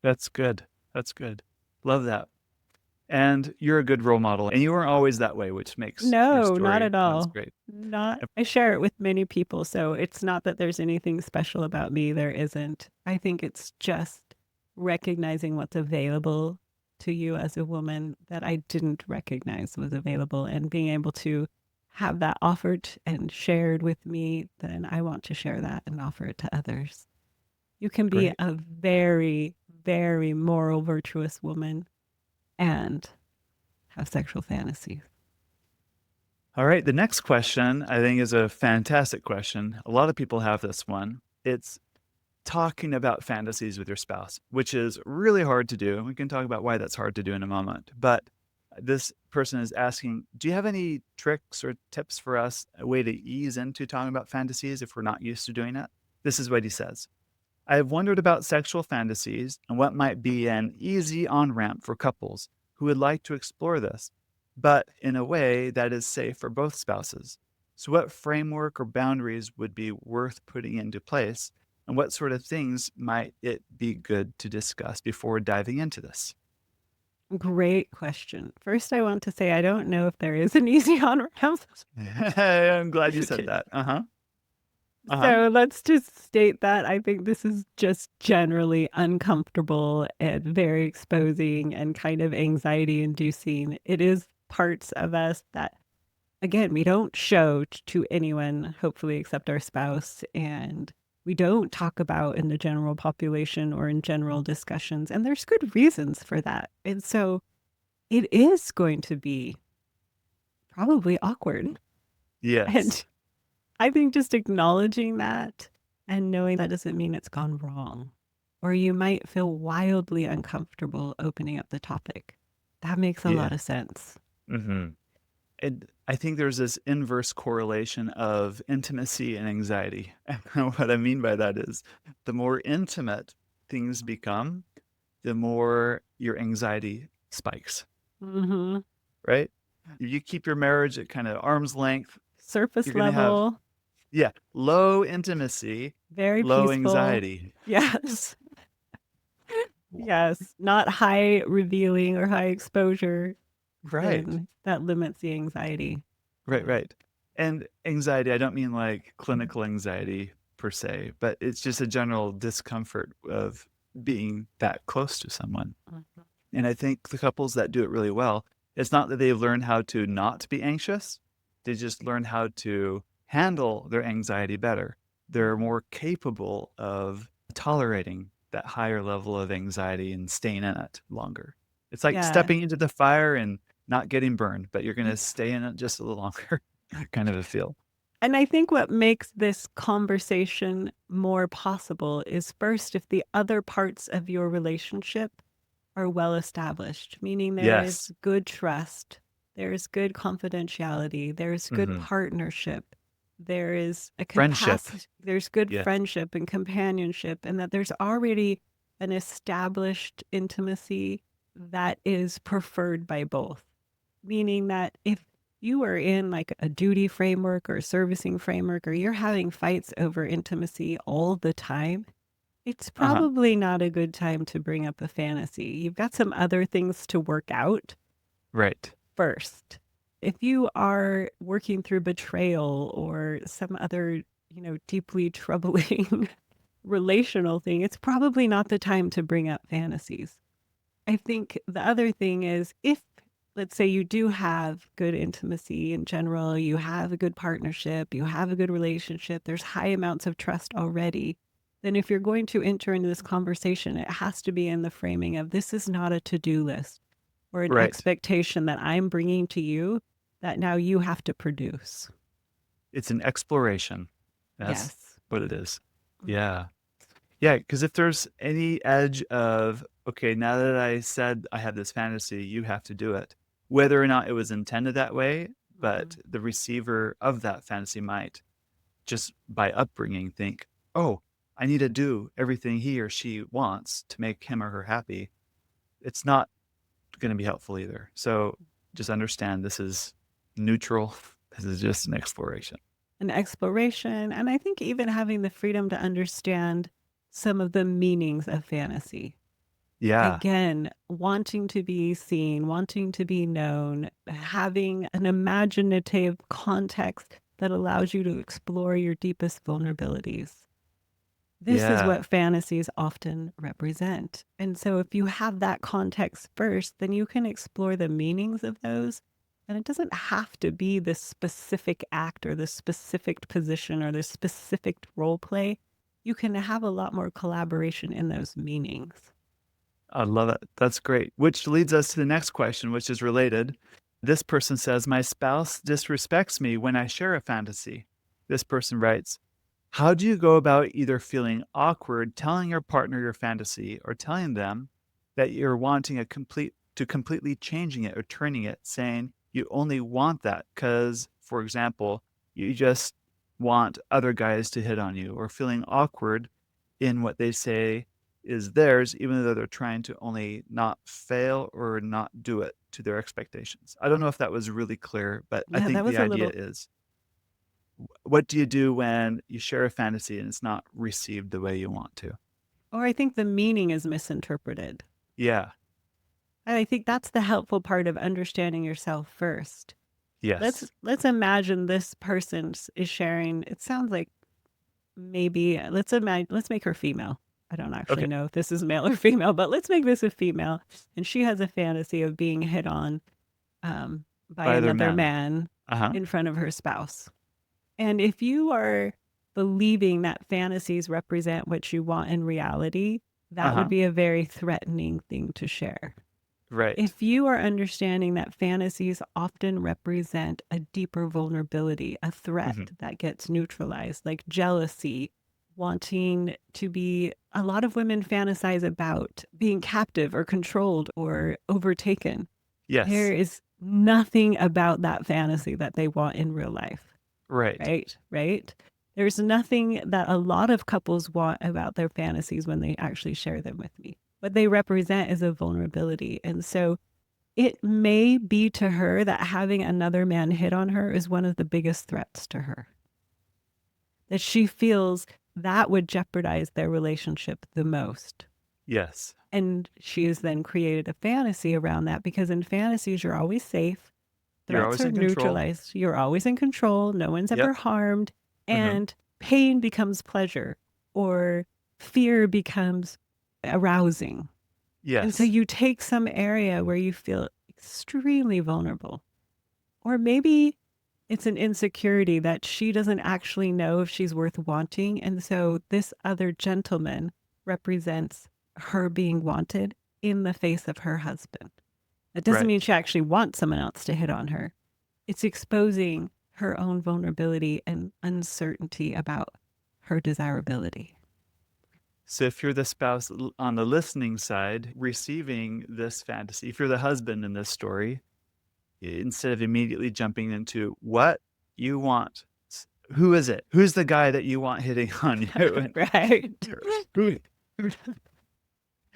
[SPEAKER 3] That's good. That's good. Love that. And you're a good role model, and you weren't always that way, which makes your
[SPEAKER 2] No, not
[SPEAKER 3] story,
[SPEAKER 2] at
[SPEAKER 3] that's
[SPEAKER 2] all.
[SPEAKER 3] great.
[SPEAKER 2] I share it with many people, so it's not that there's anything special about me. There isn't. I think it's just recognizing what's available to you as a woman that I didn't recognize was available, and being able to have that offered and shared with me, then I want to share that and offer it to others. You can be
[SPEAKER 3] Great.
[SPEAKER 2] a very, very moral, virtuous woman and have sexual fantasies.
[SPEAKER 3] All right. The next question, I think, is a fantastic question. A lot of people have this one. It's talking about fantasies with your spouse, which is really hard to do. We can talk about why that's hard to do in a moment. But this person is asking, do you have any tricks or tips for us, a way to ease into talking about fantasies if we're not used to doing it? This is what he says. I have wondered about sexual fantasies and what might be an easy on-ramp for couples who would like to explore this, but in a way that is safe for both spouses. So what framework or boundaries would be worth putting into place, and what sort of things might it be good to discuss before diving into this?
[SPEAKER 2] Great question. First, I want to say I don't know if there is an easy on-ramp.
[SPEAKER 3] I'm glad you said that.
[SPEAKER 2] So let's just state that I think this is just generally uncomfortable and very exposing and kind of anxiety inducing. It is parts of us that, again, we don't show to anyone, hopefully, except our spouse. And we don't talk about in the general population or in general discussions. And there's good reasons for that. And so it is going to be probably awkward.
[SPEAKER 3] Yes.
[SPEAKER 2] And I think just acknowledging that and knowing that doesn't mean it's gone wrong, or you might feel wildly uncomfortable opening up the topic. That makes a lot of sense.
[SPEAKER 3] And I think there's this inverse correlation of intimacy and anxiety. And what I mean by that is the more intimate things become, the more your anxiety spikes, right? If you keep your marriage at kind of arm's length,
[SPEAKER 2] Surface
[SPEAKER 3] you're gonna have
[SPEAKER 2] level,
[SPEAKER 3] low intimacy,
[SPEAKER 2] very
[SPEAKER 3] low
[SPEAKER 2] peaceful.
[SPEAKER 3] anxiety.
[SPEAKER 2] Yes. Yes. Not high revealing or high exposure.
[SPEAKER 3] Right.
[SPEAKER 2] then that limits the anxiety.
[SPEAKER 3] Right, right. And anxiety, I don't mean like clinical anxiety per se, but it's just a general discomfort of being that close to someone.
[SPEAKER 2] Mhm.
[SPEAKER 3] And I think the couples that do it really well, it's not that they've learned how to not be anxious. They just learn how to handle their anxiety better. They're more capable of tolerating that higher level of anxiety and staying in it longer. It's like
[SPEAKER 2] Yeah.
[SPEAKER 3] stepping into the fire and not getting burned, but you're going to stay in it just a little longer, kind of a feel.
[SPEAKER 2] And I think what makes this conversation more possible is first, if the other parts of your relationship are well established, meaning there
[SPEAKER 3] Yes.
[SPEAKER 2] is good trust, there is good confidentiality, there is good partnership, there is a
[SPEAKER 3] Friendship.
[SPEAKER 2] capacity, there's good
[SPEAKER 3] Yeah.
[SPEAKER 2] friendship and companionship, and that there's already an established intimacy that is preferred by both. Meaning that if you are in like a duty framework or a servicing framework, or you're having fights over intimacy all the time, it's
[SPEAKER 3] Uh-huh.
[SPEAKER 2] probably not a good time to bring up a fantasy. You've got some other things to work out
[SPEAKER 3] Right.
[SPEAKER 2] first. If you are working through betrayal or some other, deeply troubling relational thing, it's probably not the time to bring up fantasies. I think the other thing is, if, let's say, you do have good intimacy in general, you have a good partnership, you have a good relationship, there's high amounts of trust already, then if you're going to enter into this conversation, it has to be in the framing of, this is not a to-do list or an
[SPEAKER 3] Right.
[SPEAKER 2] expectation that I'm bringing to you that now you have to produce.
[SPEAKER 3] It's an exploration. That's
[SPEAKER 2] Yes.
[SPEAKER 3] what it is. Yeah. Yeah, because if there's any edge of, okay, now that I said I have this fantasy, you have to do it, whether or not it was intended that way, but the receiver of that fantasy might, just by upbringing, think, oh, I need to do everything he or she wants to make him or her happy. It's not going to be helpful either. So just understand this is neutral. This is just an exploration.
[SPEAKER 2] An exploration. And I think even having the freedom to understand some of the meanings of fantasy.
[SPEAKER 3] Yeah.
[SPEAKER 2] Again, wanting to be seen, wanting to be known, having an imaginative context that allows you to explore your deepest vulnerabilities. This is
[SPEAKER 3] Yeah.
[SPEAKER 2] what fantasies often represent. And so if you have that context first, then you can explore the meanings of those. And it doesn't have to be this specific act or this specific position or this specific role play. You can have a lot more collaboration in those meanings.
[SPEAKER 3] I love it. That's great. Which leads us to the next question, which is related. This person says, my spouse disrespects me when I share a fantasy. This person writes, how do you go about either feeling awkward telling your partner your fantasy or telling them that you're wanting completely changing it or turning it, saying you only want that because, for example, you just want other guys to hit on you, or feeling awkward in what they say is theirs, even though they're trying to only not fail or not do it to their expectations. I don't know if that was really clear, but I
[SPEAKER 2] Yeah,
[SPEAKER 3] think
[SPEAKER 2] that was
[SPEAKER 3] the
[SPEAKER 2] a
[SPEAKER 3] idea
[SPEAKER 2] little.
[SPEAKER 3] is, what do you do when you share a fantasy and it's not received the way you want to?
[SPEAKER 2] Or I think the meaning is misinterpreted.
[SPEAKER 3] Yeah.
[SPEAKER 2] And I think that's the helpful part of understanding yourself first.
[SPEAKER 3] Yes.
[SPEAKER 2] Let's imagine this person is sharing. It sounds like maybe let's make her female. I don't actually
[SPEAKER 3] Okay.
[SPEAKER 2] know if this is male or female, but let's make this a female. And she has a fantasy of being hit on by
[SPEAKER 3] By other
[SPEAKER 2] another
[SPEAKER 3] men.
[SPEAKER 2] man in front of her spouse. And if you are believing that fantasies represent what you want in reality, that would be a very threatening thing to share.
[SPEAKER 3] Right.
[SPEAKER 2] If you are understanding that fantasies often represent a deeper vulnerability, a threat that gets neutralized, like jealousy, wanting to be, a lot of women fantasize about being captive or controlled or overtaken.
[SPEAKER 3] Yes.
[SPEAKER 2] There is nothing about that fantasy that they want in real life.
[SPEAKER 3] Right.
[SPEAKER 2] Right. There's nothing that a lot of couples want about their fantasies when they actually share them with me. What they represent is a vulnerability. And so it may be to her that having another man hit on her is one of the biggest threats to her. That she feels that would jeopardize their relationship the most.
[SPEAKER 3] Yes.
[SPEAKER 2] And she has then created a fantasy around that, because in fantasies, you're always safe.
[SPEAKER 3] You're
[SPEAKER 2] Threats
[SPEAKER 3] always
[SPEAKER 2] are
[SPEAKER 3] in control.
[SPEAKER 2] neutralized. You're always in control. No one's
[SPEAKER 3] Yep.
[SPEAKER 2] ever harmed.
[SPEAKER 3] Mhm.
[SPEAKER 2] And pain becomes pleasure, or fear becomes arousing. And so
[SPEAKER 3] Yes.
[SPEAKER 2] you take some area where you feel extremely vulnerable. Or maybe it's an insecurity that she doesn't actually know if she's worth wanting. And so this other gentleman represents her being wanted in the face of her husband. That doesn't
[SPEAKER 3] Right.
[SPEAKER 2] mean she actually wants someone else to hit on her. It's exposing her own vulnerability and uncertainty about her desirability.
[SPEAKER 3] So if you're the spouse on the listening side receiving this fantasy, if you're the husband in this story, instead of immediately jumping into what you want, who is it? Who's the guy that you want hitting on you?
[SPEAKER 2] Right.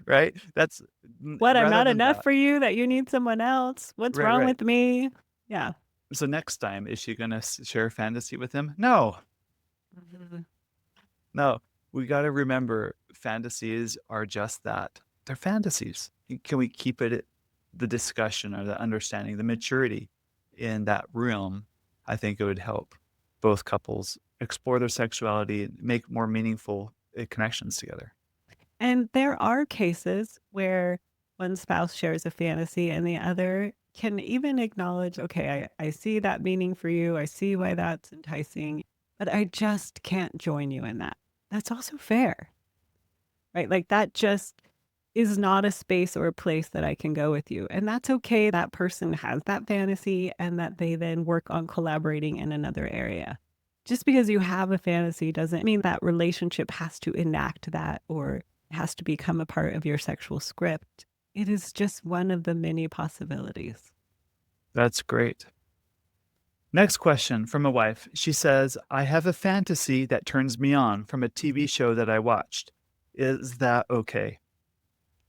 [SPEAKER 3] Right? That's
[SPEAKER 2] What, I'm
[SPEAKER 3] rather
[SPEAKER 2] not
[SPEAKER 3] than
[SPEAKER 2] enough
[SPEAKER 3] that.
[SPEAKER 2] for you that you need someone else? What's wrong with me? Yeah.
[SPEAKER 3] So next time, is she going to share fantasy with him? No. No. We got to remember, fantasies are just that. They're fantasies. Can we keep it the discussion or the understanding, the maturity in that realm? I think it would help both couples explore their sexuality and make more meaningful connections together.
[SPEAKER 2] And there are cases where one spouse shares a fantasy and the other can even acknowledge, okay, I see that meaning for you. I see why that's enticing, but I just can't join you in that. That's also fair, right? Like, that just is not a space or a place that I can go with you. And that's okay. That person has that fantasy and that they then work on collaborating in another area. Just because you have a fantasy doesn't mean that relationship has to enact that or has to become a part of your sexual script. It is just one of the many possibilities.
[SPEAKER 3] That's great. Next question from a wife. She says, I have a fantasy that turns me on from a TV show that I watched. Is that okay?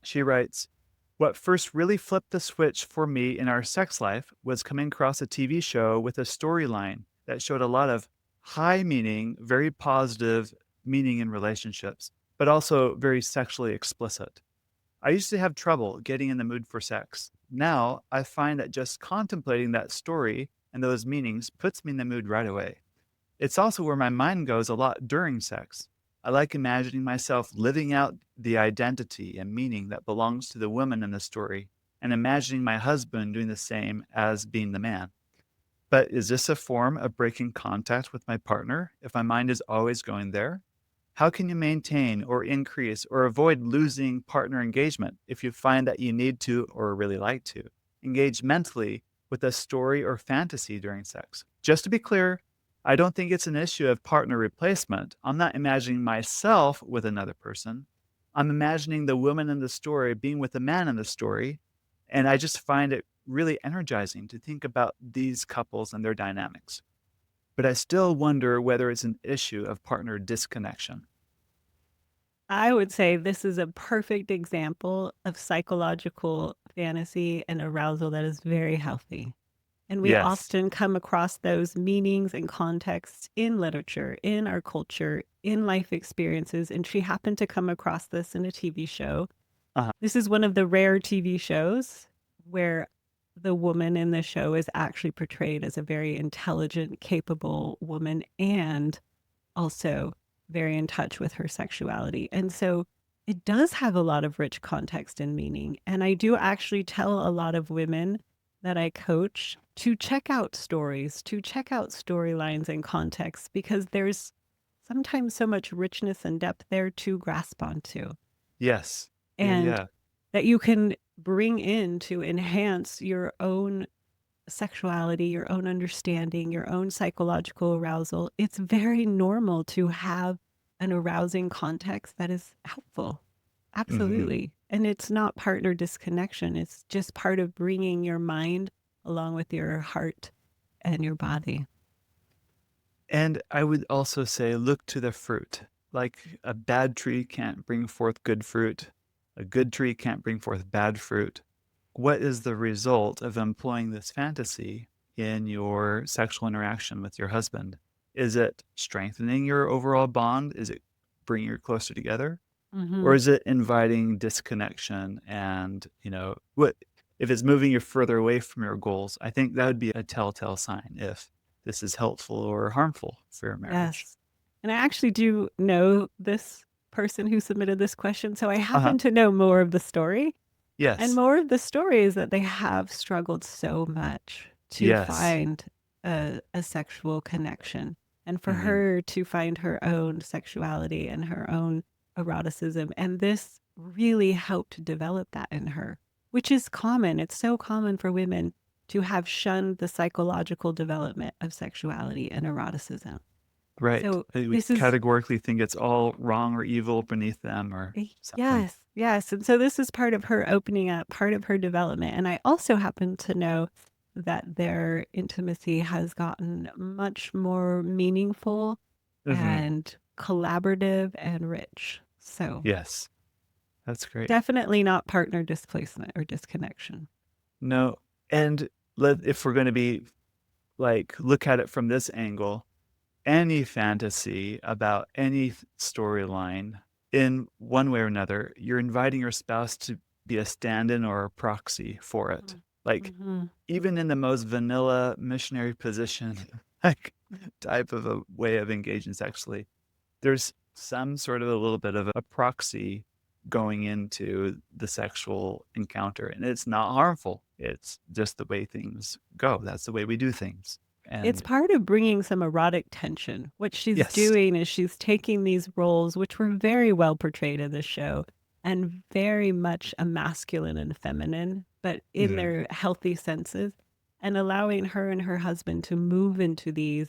[SPEAKER 3] She writes, what first really flipped the switch for me in our sex life was coming across a TV show with a storyline that showed a lot of high meaning, very positive meaning in relationships, but also very sexually explicit. I used to have trouble getting in the mood for sex. Now I find that just contemplating that story and those meanings puts me in the mood right away. It's also where my mind goes a lot during sex. I like imagining myself living out the identity and meaning that belongs to the woman in the story, and imagining my husband doing the same as being the man. But is this a form of breaking contact with my partner if my mind is always going there? How can you maintain or increase or avoid losing partner engagement if you find that you need to or really like to engage mentally with a story or fantasy during sex? Just to be clear, I don't think it's an issue of partner replacement. I'm not imagining myself with another person. I'm imagining the woman in the story being with the man in the story. And I just find it really energizing to think about these couples and their dynamics. But I still wonder whether it's an issue of partner disconnection.
[SPEAKER 2] I would say this is a perfect example of psychological fantasy and arousal that is very healthy. And we
[SPEAKER 3] Yes.
[SPEAKER 2] often come across those meanings and contexts in literature, in our culture, in life experiences. And she happened to come across this in a TV show.
[SPEAKER 3] Uh-huh.
[SPEAKER 2] This is one of the rare TV shows where the woman in the show is actually portrayed as a very intelligent, capable woman, and also very in touch with her sexuality. And so it does have a lot of rich context and meaning. And I do actually tell a lot of women that I coach to check out stories, to check out storylines and contexts, because there's sometimes so much richness and depth there to grasp onto.
[SPEAKER 3] Yes.
[SPEAKER 2] And
[SPEAKER 3] Yeah.
[SPEAKER 2] that you can bring in to enhance your own sexuality, your own understanding, your own psychological arousal. It's very normal to have an arousing context that is helpful. Absolutely. And it's not partner disconnection. It's just part of bringing your mind along with your heart and your body.
[SPEAKER 3] And I would also say, look to the fruit. Like a bad tree can't bring forth good fruit. A good tree can't bring forth bad fruit. What is the result of employing this fantasy in your sexual interaction with your husband? Is it strengthening your overall bond? Is it bringing you closer together? Or
[SPEAKER 2] Mm-hmm.
[SPEAKER 3] is it inviting disconnection and, what if it's moving you further away from your goals? I think that would be a telltale sign if this is helpful or harmful for your marriage.
[SPEAKER 2] Yes. And I actually do know this person who submitted this question. So I
[SPEAKER 3] Uh-huh.
[SPEAKER 2] happen to know more of the story. And
[SPEAKER 3] Yes.
[SPEAKER 2] more of the story is that they have struggled so much to
[SPEAKER 3] Yes.
[SPEAKER 2] find a sexual connection and for
[SPEAKER 3] Hmm.
[SPEAKER 2] her to find her own sexuality and her own eroticism. And this really helped develop that in her, which is common. It's so common for women to have shunned the psychological development of sexuality and eroticism.
[SPEAKER 3] Right.
[SPEAKER 2] So
[SPEAKER 3] We
[SPEAKER 2] this is
[SPEAKER 3] categorically think it's all wrong or evil beneath them or something.
[SPEAKER 2] yes, yes. And so this is part of her opening up, part of her development. And I also happen to know that their intimacy has gotten much more meaningful
[SPEAKER 3] Hmm.
[SPEAKER 2] and collaborative and rich. So
[SPEAKER 3] Yes. That's great.
[SPEAKER 2] definitely not partner displacement or disconnection.
[SPEAKER 3] No. And if we're going to be look at it from this angle, any fantasy about any storyline in one way or another, you're inviting your spouse to be a stand-in or a proxy for it. Like
[SPEAKER 2] Mm-hmm.
[SPEAKER 3] even in the most vanilla missionary position, like type of a way of engaging sexually, there's some sort of a little bit of a proxy going into the sexual encounter, and it's not harmful. It's just the way things go. That's the way we do things.
[SPEAKER 2] It's
[SPEAKER 3] And
[SPEAKER 2] part of bringing some erotic tension. What she's
[SPEAKER 3] yes.
[SPEAKER 2] doing is she's taking these roles, which were very well portrayed in the show, and very much a masculine and feminine, but in
[SPEAKER 3] Mhm.
[SPEAKER 2] their healthy senses, and allowing her and her husband to move into this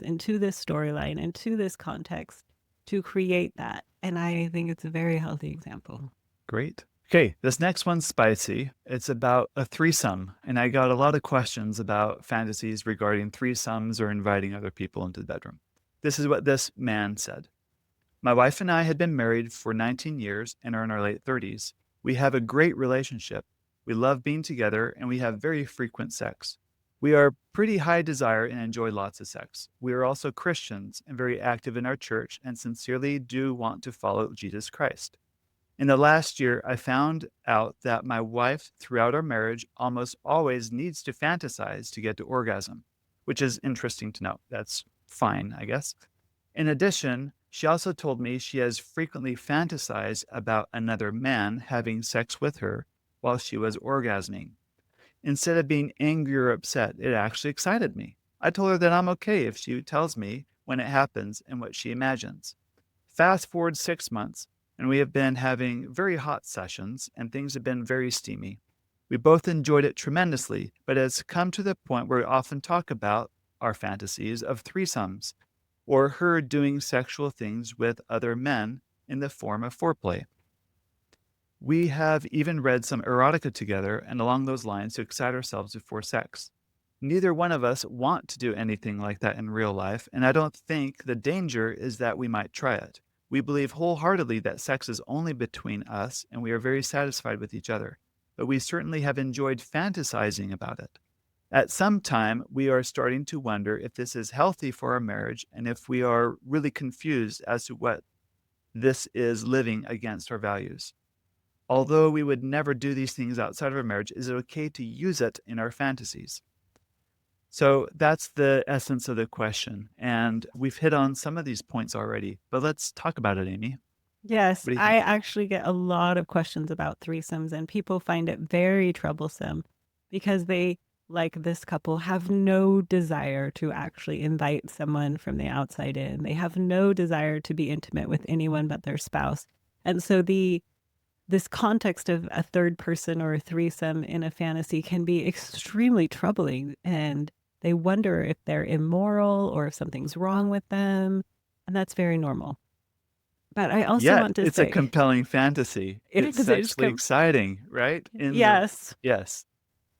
[SPEAKER 2] storyline, into this context to create that. And I think it's a very healthy example.
[SPEAKER 3] Great. Okay, this next one's spicy. It's about a threesome, and I got a lot of questions about fantasies regarding threesomes or inviting other people into the bedroom. This is what this man said. My wife and I had been married for 19 years and are in our late 30s. We have a great relationship. We love being together and we have very frequent sex. We are pretty high desire and enjoy lots of sex. We are also Christians and very active in our church and sincerely do want to follow Jesus Christ. In the last year, I found out that my wife, throughout our marriage, almost always needs to fantasize to get to orgasm, which is interesting to note. That's fine, I guess. In addition, she also told me she has frequently fantasized about another man having sex with her while she was orgasming. Instead of being angry or upset, it actually excited me. I told her that I'm okay if she tells me when it happens and what she imagines. Fast forward 6 months, and we have been having very hot sessions, and things have been very steamy. We both enjoyed it tremendously, but it has come to the point where we often talk about our fantasies of threesomes, or her doing sexual things with other men in the form of foreplay. We have even read some erotica together and along those lines to excite ourselves before sex. Neither one of us want to do anything like that in real life, and I don't think the danger is that we might try it. We believe wholeheartedly that sex is only between us, and we are very satisfied with each other, but we certainly have enjoyed fantasizing about it. At some time, we are starting to wonder if this is healthy for our marriage and if we are really confused as to what this is living against our values. Although we would never do these things outside of our marriage, is it okay to use it in our fantasies? So that's the essence of the question. And we've hit on some of these points already, but let's talk about it, Amy.
[SPEAKER 2] Yes,
[SPEAKER 3] What do you
[SPEAKER 2] I
[SPEAKER 3] think?
[SPEAKER 2] actually get a lot of questions about threesomes, and people find it very troublesome because they, like this couple, have no desire to actually invite someone from the outside in. They have no desire to be intimate with anyone but their spouse. And so this context of a third person or a threesome in a fantasy can be extremely troubling, and they wonder if they're immoral or if something's wrong with them, and that's very normal. But I also
[SPEAKER 3] Yet
[SPEAKER 2] want to
[SPEAKER 3] it's a
[SPEAKER 2] say,
[SPEAKER 3] compelling fantasy.
[SPEAKER 2] it
[SPEAKER 3] It's
[SPEAKER 2] is, it's
[SPEAKER 3] sexually exciting, right?
[SPEAKER 2] yes.
[SPEAKER 3] Yes.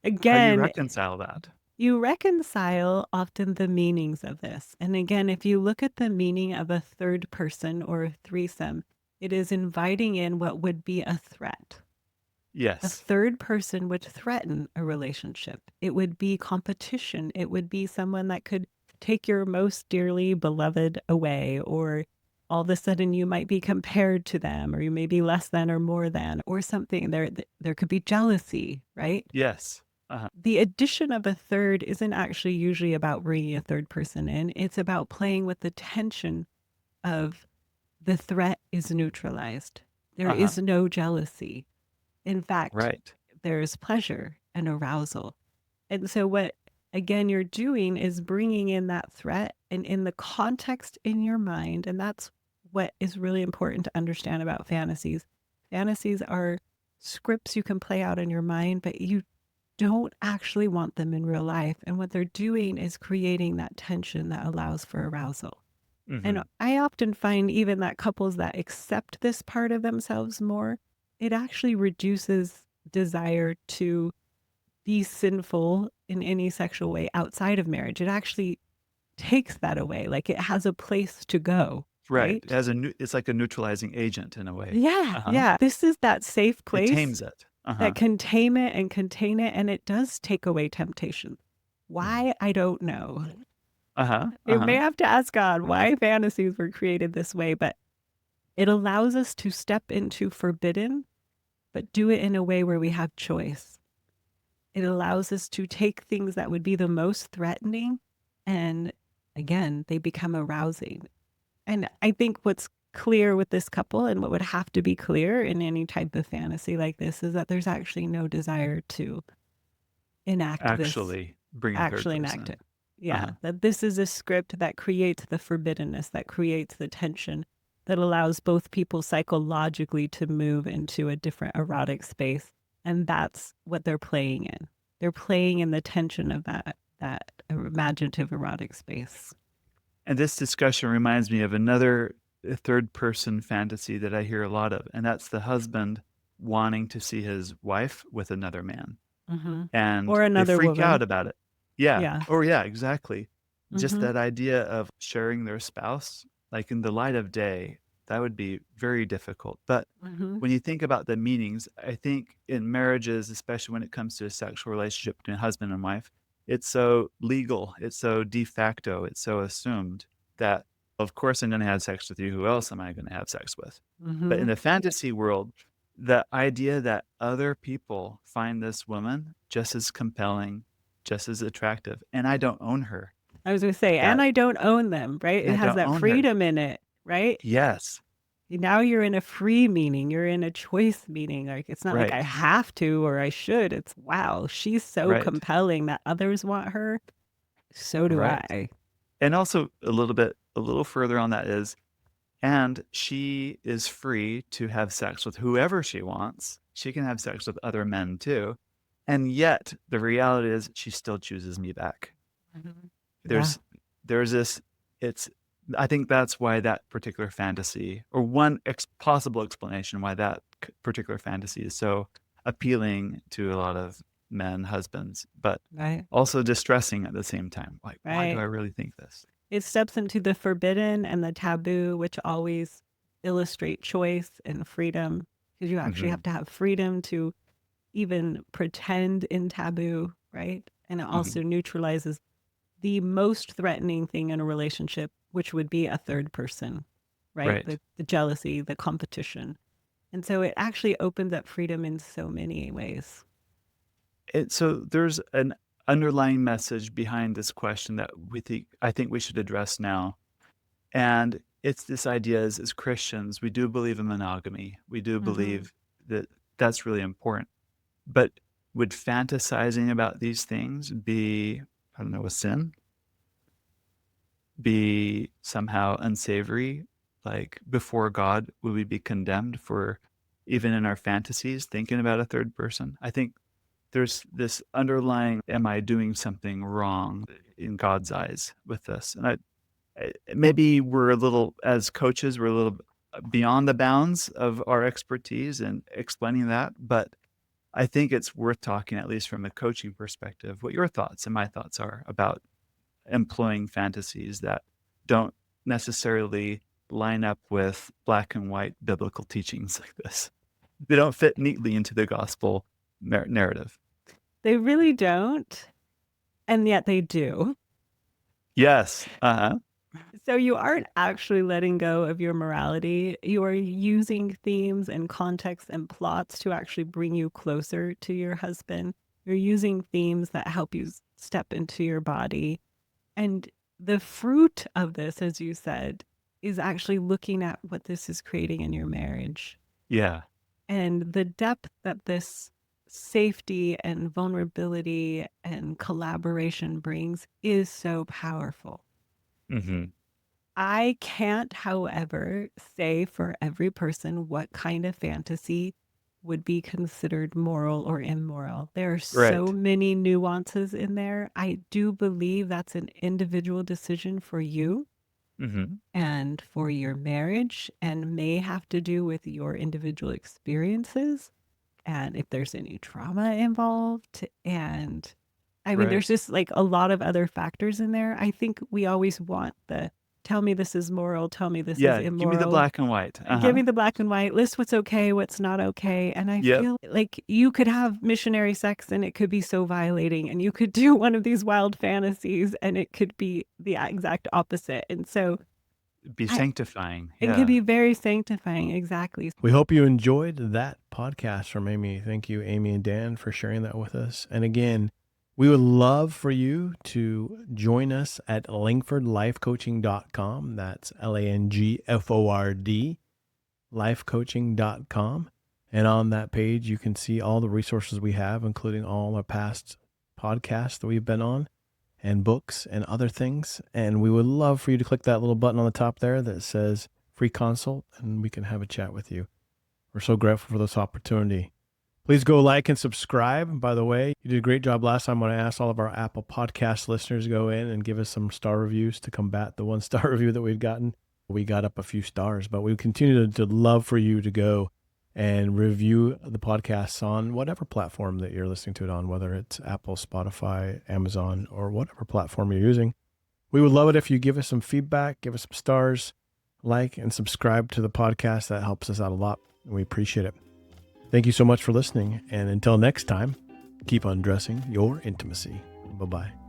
[SPEAKER 3] How do you
[SPEAKER 2] Again,
[SPEAKER 3] reconcile that?
[SPEAKER 2] you reconcile often the meanings of this. And again, if you look at the meaning of a third person or a threesome, it is inviting in what would be a threat. A
[SPEAKER 3] Yes.
[SPEAKER 2] third person would threaten a relationship. It would be competition. It would be someone that could take your most dearly beloved away or all of a sudden you might be compared to them, or you may be less than or more than, or something. There could be jealousy, right?
[SPEAKER 3] Yes.
[SPEAKER 2] The addition of a third isn't actually usually about bringing a third person in. It's about playing with the tension of the threat is neutralized. There is no jealousy. In fact,
[SPEAKER 3] Right.
[SPEAKER 2] there's pleasure and arousal. And so what, again, you're doing is bringing in that threat and in the context in your mind. And that's what is really important to understand about fantasies. Fantasies are scripts you can play out in your mind, but you don't actually want them in real life. And what they're doing is creating that tension that allows for arousal. And I often find even that couples that accept this part of themselves more, it actually reduces desire to be sinful in any sexual way outside of marriage. It actually takes that away. Like it has a place to go.
[SPEAKER 3] Right.
[SPEAKER 2] Right.
[SPEAKER 3] It's like a neutralizing agent in a way.
[SPEAKER 2] Yeah. Yeah. This is that safe
[SPEAKER 3] It
[SPEAKER 2] place
[SPEAKER 3] tames it.
[SPEAKER 2] that can tame it and contain it. And it does take away temptation. Why? I don't know. You may have to ask God why fantasies were created this way, but it allows us to step into forbidden, but do it in a way where we have choice. It allows us to take things that would be the most threatening, and again, they become arousing. And I think what's clear with this couple, and what would have to be clear in any type of fantasy like this, is that there's actually no desire to enact
[SPEAKER 3] Actually bring a third
[SPEAKER 2] actually
[SPEAKER 3] person
[SPEAKER 2] enact
[SPEAKER 3] in.
[SPEAKER 2] it. Yeah, that this is a script that creates the forbiddenness, that creates the tension, that allows both people psychologically to move into a different erotic space. And that's what they're playing in. They're playing in the tension of that imaginative erotic space.
[SPEAKER 3] And this discussion reminds me of another third person fantasy that I hear a lot of, and that's the husband wanting to see his wife with another man. And
[SPEAKER 2] Or another
[SPEAKER 3] they freak
[SPEAKER 2] woman.
[SPEAKER 3] out about it. Yeah.
[SPEAKER 2] Yeah.
[SPEAKER 3] Or yeah, exactly. Just
[SPEAKER 2] Mhm.
[SPEAKER 3] that idea of sharing their spouse, like in the light of day, that would be very difficult. But when you think about the meanings, I think in marriages, especially when it comes to a sexual relationship between husband and wife, it's so legal, it's so de facto, it's so assumed that, of course, I'm going to have sex with you. Who else am I going to have sex with? But in the fantasy world, the idea that other people find this woman just as compelling, just as attractive, and I don't own her.
[SPEAKER 2] I was going to say, and I don't own them, right? It
[SPEAKER 3] I
[SPEAKER 2] has
[SPEAKER 3] don't
[SPEAKER 2] that
[SPEAKER 3] own her.
[SPEAKER 2] freedom in it, right?
[SPEAKER 3] Yes.
[SPEAKER 2] Now you're in a free meaning. You're in a choice meaning. Like it's not like I
[SPEAKER 3] Right.
[SPEAKER 2] have to or I should. It's wow, she's so
[SPEAKER 3] Right.
[SPEAKER 2] compelling that others want her. So do
[SPEAKER 3] Right.
[SPEAKER 2] I.
[SPEAKER 3] And also a little further on that is, and she is free to have sex with whoever she wants. She can have sex with other men too. And yet the reality is she still chooses me back. There's this, I think that's why that particular fantasy, or one possible explanation why that particular fantasy is so appealing to a lot of men, husbands, but
[SPEAKER 2] Right.
[SPEAKER 3] also distressing at the same time. Like, why do
[SPEAKER 2] Right.
[SPEAKER 3] I really think this?
[SPEAKER 2] It steps into the forbidden and the taboo, which always illustrate choice and freedom, because you actually have to have freedom to even pretend in taboo, right? And it also neutralizes the most threatening thing in a relationship, which would be a third person, right?
[SPEAKER 3] Right.
[SPEAKER 2] The jealousy, the competition. And so it actually opens up freedom in so many ways.
[SPEAKER 3] So there's an underlying message behind this question that I think we should address now. And it's this idea as Christians, we do believe in monogamy. We do believe that that's really important. But would fantasizing about these things be, I don't know, a sin? Be somehow unsavory? Like before God, would we be condemned for even in our fantasies thinking about a third person? I think there's this underlying, am I doing something wrong in God's eyes with this? And maybe we're a little, as coaches, we're a little beyond the bounds of our expertise in explaining that. But I think it's worth talking, at least from a coaching perspective, what your thoughts and my thoughts are about employing fantasies that don't necessarily line up with black and white biblical teachings like this. They don't fit neatly into the gospel narrative.
[SPEAKER 2] They really don't. And yet they do.
[SPEAKER 3] Yes.
[SPEAKER 2] So you aren't actually letting go of your morality. You are using themes and contexts and plots to actually bring you closer to your husband. You're using themes that help you step into your body. And the fruit of this, as you said, is actually looking at what this is creating in your marriage.
[SPEAKER 3] Yeah.
[SPEAKER 2] And the depth that this safety and vulnerability and collaboration brings is so powerful.
[SPEAKER 3] Mm-hmm.
[SPEAKER 2] I can't, however, say for every person what kind of fantasy would be considered moral or immoral. There are so
[SPEAKER 3] Right.
[SPEAKER 2] many nuances in there. I do believe that's an individual decision for you
[SPEAKER 3] Mm-hmm.
[SPEAKER 2] and for your marriage, and may have to do with your individual experiences and if there's any trauma involved. And I mean, there's
[SPEAKER 3] Right.
[SPEAKER 2] just like a lot of other factors in there. I think we always want the tell me this is moral, tell me this is
[SPEAKER 3] Yeah. Give me the
[SPEAKER 2] immoral.
[SPEAKER 3] black and white.
[SPEAKER 2] Give
[SPEAKER 3] Uh-huh.
[SPEAKER 2] me the black and white, list what's okay, what's not okay. And I
[SPEAKER 3] Yep.
[SPEAKER 2] feel like you could have missionary sex and it could be so violating, and you could do one of these wild fantasies and it could be the exact opposite. And so
[SPEAKER 3] Be
[SPEAKER 2] I,
[SPEAKER 3] sanctifying.
[SPEAKER 2] it
[SPEAKER 3] Yeah.
[SPEAKER 2] could be very sanctifying. Exactly.
[SPEAKER 1] We hope you enjoyed that podcast from Amy. Thank you, Amy and Dan, for sharing that with us. And again, we would love for you to join us at langfordlifecoaching.com. That's LANGFORD, lifecoaching.com. And on that page, you can see all the resources we have, including all our past podcasts that we've been on and books and other things. And we would love for you to click that little button on the top there that says free consult, and we can have a chat with you. We're so grateful for this opportunity. Please go like and subscribe. By the way, you did a great job last time when I asked all of our Apple Podcast listeners to go in and give us some star reviews to combat the 1-star review that we've gotten. We got up a few stars, but we continue to love for you to go and review the podcasts on whatever platform that you're listening to it on, whether it's Apple, Spotify, Amazon, or whatever platform you're using. We would love it if you give us some feedback, give us some stars, like and subscribe to the podcast. That helps us out a lot. We appreciate it. Thank you so much for listening. And until next time, keep undressing your intimacy. Bye-bye.